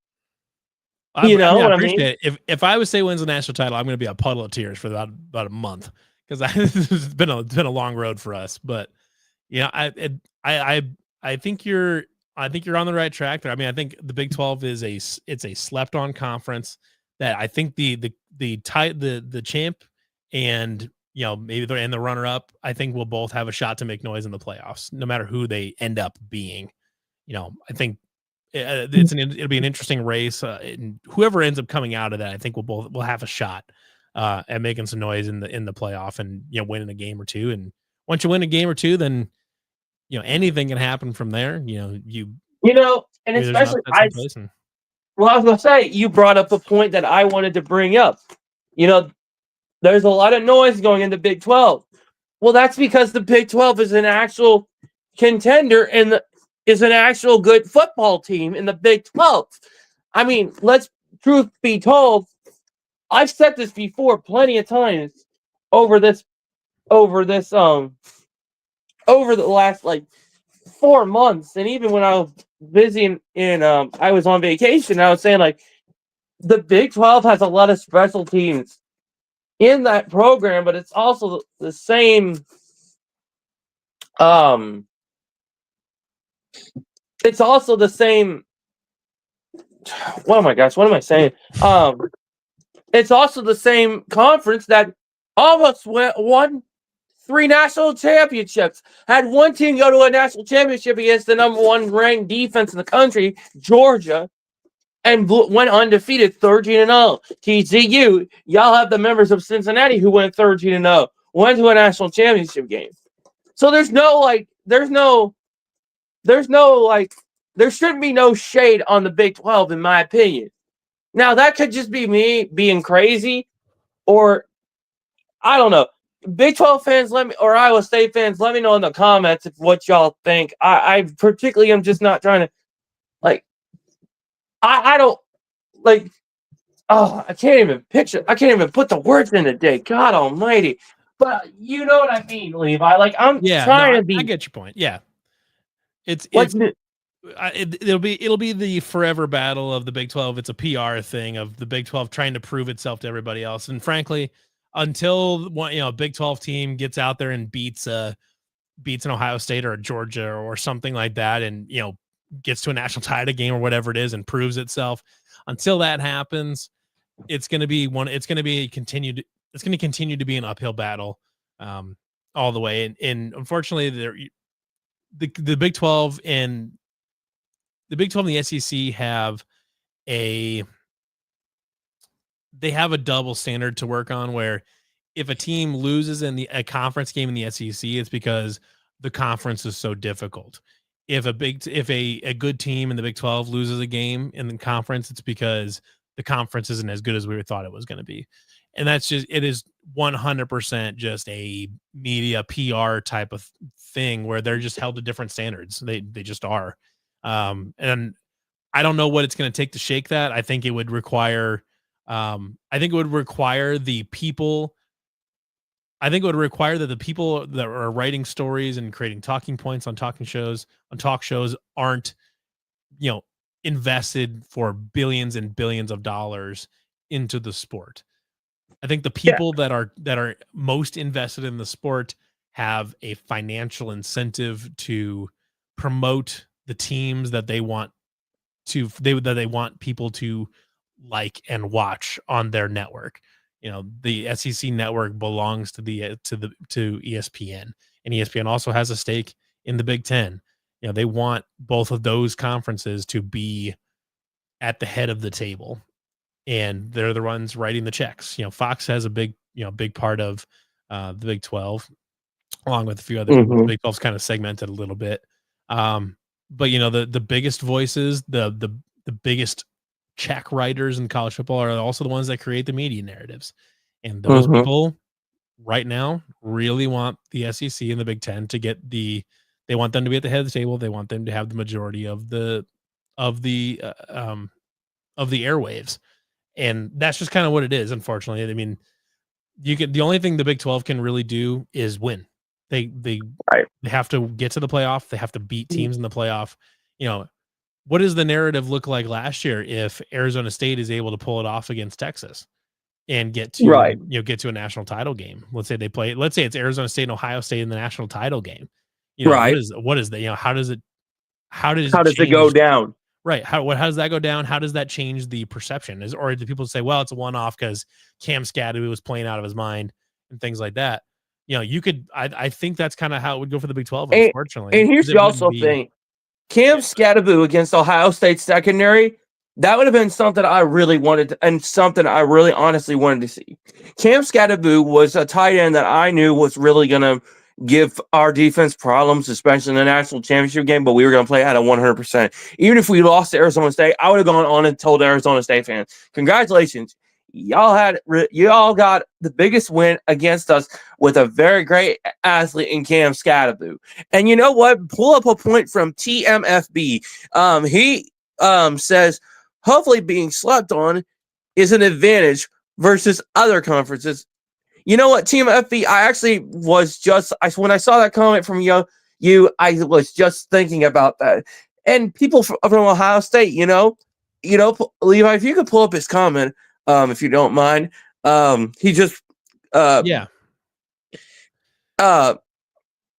I appreciate it. If Iowa State wins the national title, I'm going to be a puddle of tears for about a month because it's been a long road for us. But I think you're on the right track there. I mean, I think the Big 12 is a slept on conference that I think the champ and maybe the runner up, I think will both have a shot to make noise in the playoffs, no matter who they end up being. I think it'll be an interesting race, and whoever ends up coming out of that, I think we'll have a shot at making some noise in the playoff and winning a game or two. And once you win a game or two, then anything can happen from there. And especially I was gonna say, you brought up a point that I wanted to bring up. There's a lot of noise going in the Big 12. Well, that's because the Big 12 is an actual contender and is an actual good football team in the Big 12. I mean, truth be told, I've said this before plenty of times over the last 4 months, and even when I was busy I was on vacation, I was saying the Big 12 has a lot of special teams in that program, but it's also the same. It's also the same. What am I saying? It's also the same conference that almost won 3 national championships. Had one team go to a national championship against the number 1 ranked defense in the country, Georgia, and went undefeated 13-0. TCU, y'all have the members of Cincinnati who went 13-0, went to a national championship game. So there shouldn't be no shade on the Big 12, in my opinion. Now, that could just be me being crazy, or I don't know. Big 12 fans, or Iowa State fans, let me know in the comments what y'all think. I particularly am just not trying to, I don't, I can't even put the words in today. God almighty. But you know what I mean, Levi. I'm trying to be. I get your point. Yeah. It'll be the forever battle of the Big 12. It's a PR thing of the Big 12 trying to prove itself to everybody else. And frankly, until a Big 12 team gets out there and beats an Ohio State or a Georgia or something like that, and gets to a national title game or whatever it is and proves itself, until that happens, it's going to continue to be an uphill battle all the way. And unfortunately, the Big 12 and the SEC have a double standard to work on, where if a team loses in a conference game in the SEC, it's because the conference is so difficult. If a good team in the Big 12 loses a game in the conference, it's because the conference isn't as good as we thought it was going to be. And it is 100% just a media PR type of thing where they're just held to different standards. They just are. And I don't know what it's going to take to shake that. I think it would require the people. I think it would require that the people that are writing stories and creating talking points on talk shows aren't, invested for billions and billions of dollars into the sport. I think the people that are most invested in the sport have a financial incentive to promote the teams that they want people to like and watch on their network. The SEC network belongs to ESPN, and ESPN also has a stake in the Big Ten. They want both of those conferences to be at the head of the table, and they're the ones writing the checks. Fox has a big big part of the Big 12, along with a few other people. Mm-hmm. The Big 12's kind of segmented a little bit. But the biggest voices, the biggest check writers in college football are also the ones that create the media narratives. And those Mm-hmm. people right now really want the SEC and the Big Ten to get they want them to be at the head of the table. They want them to have the majority of the airwaves. And that's just kind of what it is, unfortunately. I mean, the only thing the Big 12 can really do is win. They have to get to the playoff. They have to beat teams in the playoff. What does the narrative look like last year if Arizona State is able to pull it off against Texas and get to get to a national title game? Let's say it's Arizona State and Ohio State in the national title game. What is that? How does it go down? Right. How does that go down? How does that change the perception? Or do people say, well, it's a one-off because Cam Scadoo was playing out of his mind and things like that? I think that's kind of how it would go for the Big 12, unfortunately. And here's the also thing. Cam Scadoo against Ohio State secondary, that would have been something I really wanted and something I really honestly wanted to see. Cam Scadoo was a tight end that I knew was really going to give our defense problems, especially in the national championship game, but we were going to play at a 100%. Even if we lost to Arizona State, I would have gone on and told Arizona State fans, congratulations. Y'all got the biggest win against us with a very great athlete in Cam Scadoo. And you know what? Pull up a point from TMFB. He says, hopefully being slept on is an advantage versus other conferences. You know what, TMFB? I actually was when I saw that comment from you, I was just thinking about that. And people from Ohio State, Levi, if you could pull up his comment. If you don't mind, he just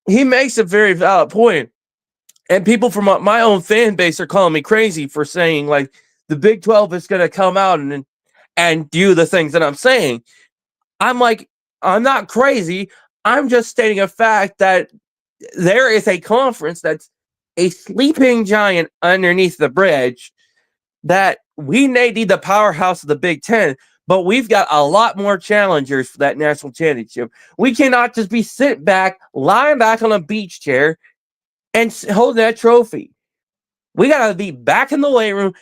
he makes a very valid point, and people from my own fan base are calling me crazy for saying like the Big 12 is going to come out and do the things that I'm saying. I'm like, I'm not crazy. I'm just stating a fact that there is a conference that's a sleeping giant underneath the bridge that we may be the powerhouse of the Big Ten, but we've got a lot more challengers for that national championship. We cannot just be sitting back, lying back on a beach chair, and holding that trophy. We got to be back in the weight room,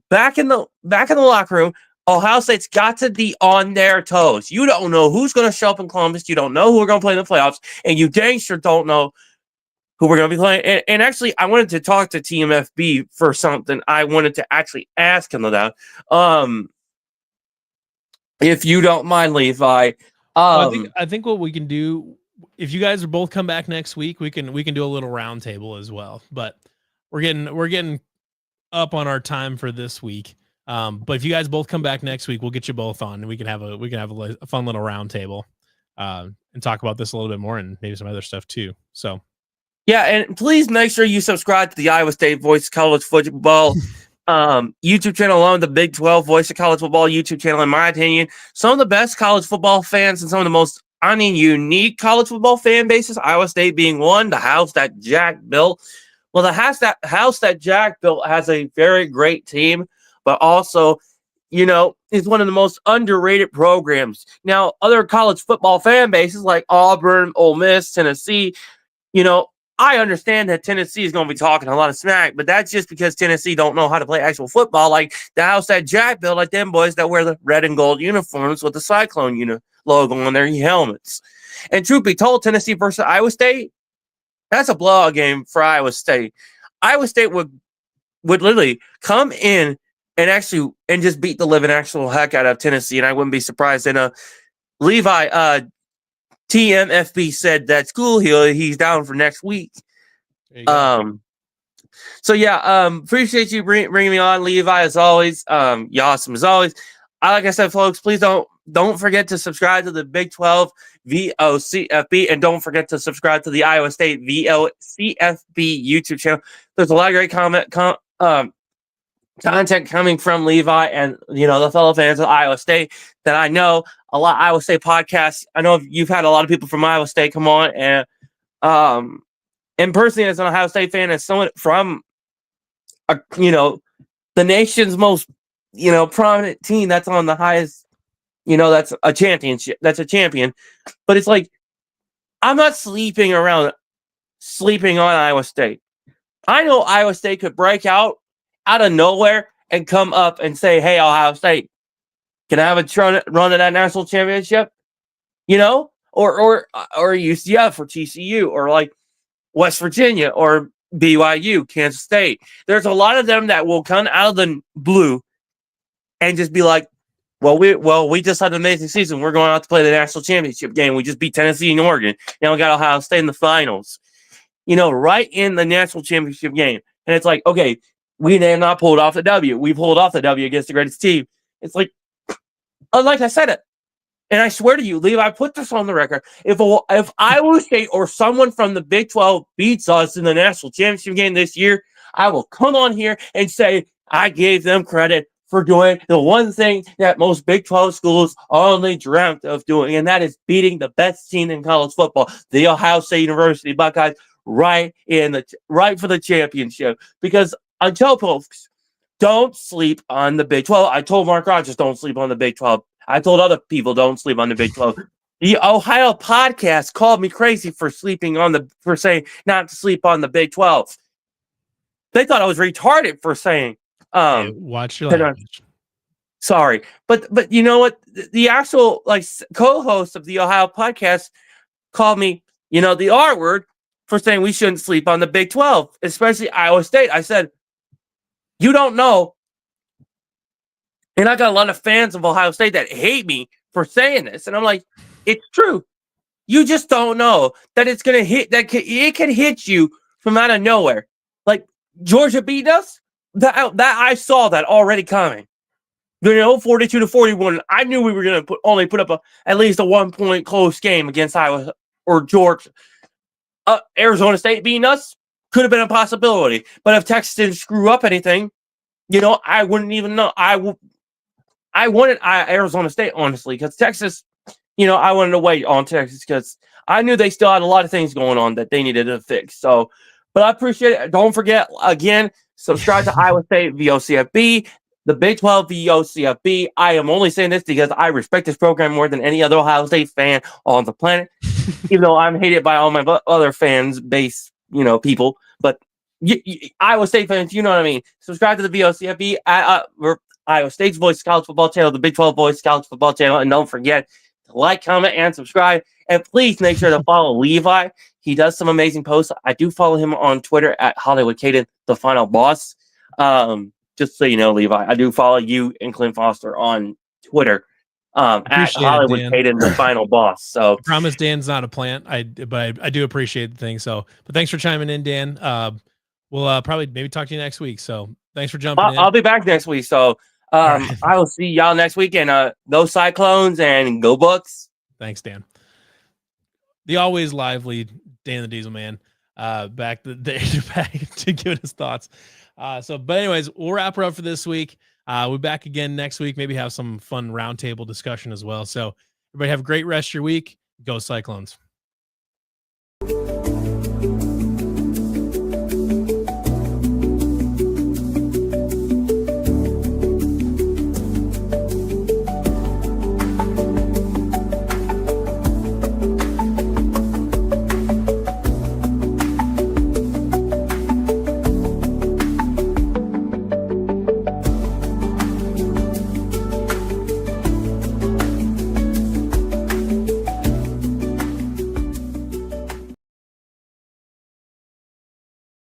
back in the locker room. Ohio State's got to be on their toes. You don't know who's going to show up in Columbus. You don't know who we're going to play in the playoffs, and you dang sure don't know who we're going to be playing. And actually, I wanted to talk to TMFB for something. I wanted to actually ask him that. If you don't mind, Levi. I think what we can do, if you guys both come back next week, we can do a little round table as well. But we're getting up on our time for this week. But if you guys both come back next week, we'll get you both on, and we can have a fun little round table, and talk about this a little bit more and maybe some other stuff too. So. Yeah, and please make sure you subscribe to the Iowa State Voice College Football YouTube channel, along with the Big 12 Voice of College Football YouTube channel. In my opinion, some of the best college football fans and some of the most, unique college football fan bases, Iowa State being one, the house that Jack built. Well, the house that Jack built has a very great team, but also, is one of the most underrated programs. Now, other college football fan bases like Auburn, Ole Miss, Tennessee, I understand that Tennessee is going to be talking a lot of smack, but that's just because Tennessee don't know how to play actual football, like the house that Jack built, like them boys that wear the red and gold uniforms with the Cyclone logo on their helmets. And truth be told, Tennessee versus Iowa State, that's a blowout game for Iowa State. Iowa State would literally come in and just beat the living actual heck out of Tennessee, and I wouldn't be surprised. And Levi, TMFB said that's cool. He's down for next week. So yeah, appreciate you bringing me on, Levi, as always. You awesome as always. Like I said, folks, please don't forget to subscribe to the Big 12 VOCFB, and don't forget to subscribe to the Iowa State VOCFB YouTube channel. There's a lot of great content coming from Levi and the fellow fans of Iowa State that I know. A lot of Iowa State podcasts. I know you've had a lot of people from Iowa State come on, and personally, as an Ohio State fan, as someone from the nation's most prominent team that's on the highest That's a championship. That's a champion. But it's like, I'm not sleeping on Iowa State. I know Iowa State could break out of nowhere and come up and say, hey, Ohio State, can I have a run at that national championship? Or UCF or TCU or like West Virginia or BYU, Kansas State. There's a lot of them that will come out of the blue and just be like, we just had an amazing season. We're going out to play the national championship game. We just beat Tennessee and Oregon. Now we got Ohio State in the finals. Right in the national championship game. And it's like, okay, we have not pulled off the W. We pulled off the W against the greatest team. It's like I said it. And I swear to you, Levi, put this on the record. If Iowa State or someone from the Big 12 beats us in the national championship game this year, I will come on here and say I gave them credit for doing the one thing that most Big 12 schools only dreamt of doing, and that is beating the best team in college football, the Ohio State University Buckeyes, right for the championship. Because I tell folks, don't sleep on the Big 12. I told Mark Rogers, don't sleep on the Big 12. I told other people, don't sleep on the Big 12. The Ohio podcast called me crazy for saying not to sleep on the Big 12. They thought I was retarded for saying. Hey, watch your language. Sorry, but you know what? The actual co-host of the Ohio podcast called me, the R word for saying we shouldn't sleep on the Big 12, especially Iowa State. I said, you don't know. And I got a lot of fans of Ohio State that hate me for saying this. And I'm like, it's true. You just don't know that it's going to hit, it can hit you from out of nowhere. Like Georgia beat us. That I saw that already coming. 42-41. I knew we were going to only put up at least a 1 point close game against Iowa or Georgia. Arizona State beating us could have been a possibility. But if Texas didn't screw up anything, I wouldn't even know. I wanted Arizona State, honestly, because Texas, I wanted to wait on Texas because I knew they still had a lot of things going on that they needed to fix. So, but I appreciate it. Don't forget, again, subscribe to Iowa State VOCFB, the Big 12 VOCFB. I am only saying this because I respect this program more than any other Ohio State fan on the planet, even though I'm hated by all my other fans base, people. But Iowa State fans, you know what I mean. Subscribe to the VOCFB. We're Iowa State's Voice College Football Channel, the Big 12 Voice College Football Channel. And don't forget to like, comment, and subscribe. And please make sure to follow Levi. He does some amazing posts. I do follow him on Twitter at Hollywood Caden, the final boss. Just so you know, Levi, I do follow you and Clint Foster on Twitter at Hollywood Caden, the final boss. So I promise Dan's not a plant. But I do appreciate the thing. So, but thanks for chiming in, Dan. We'll probably maybe talk to you next week. So thanks for jumping in. I'll be back next week. So right. I will see y'all next week. And go Cyclones and go Bucks. Thanks, Dan. The always lively Dan the Diesel Man, back to give us thoughts. But anyways, we'll wrap her up for this week. We'll be back again next week. Maybe have some fun roundtable discussion as well. So everybody have a great rest of your week. Go Cyclones.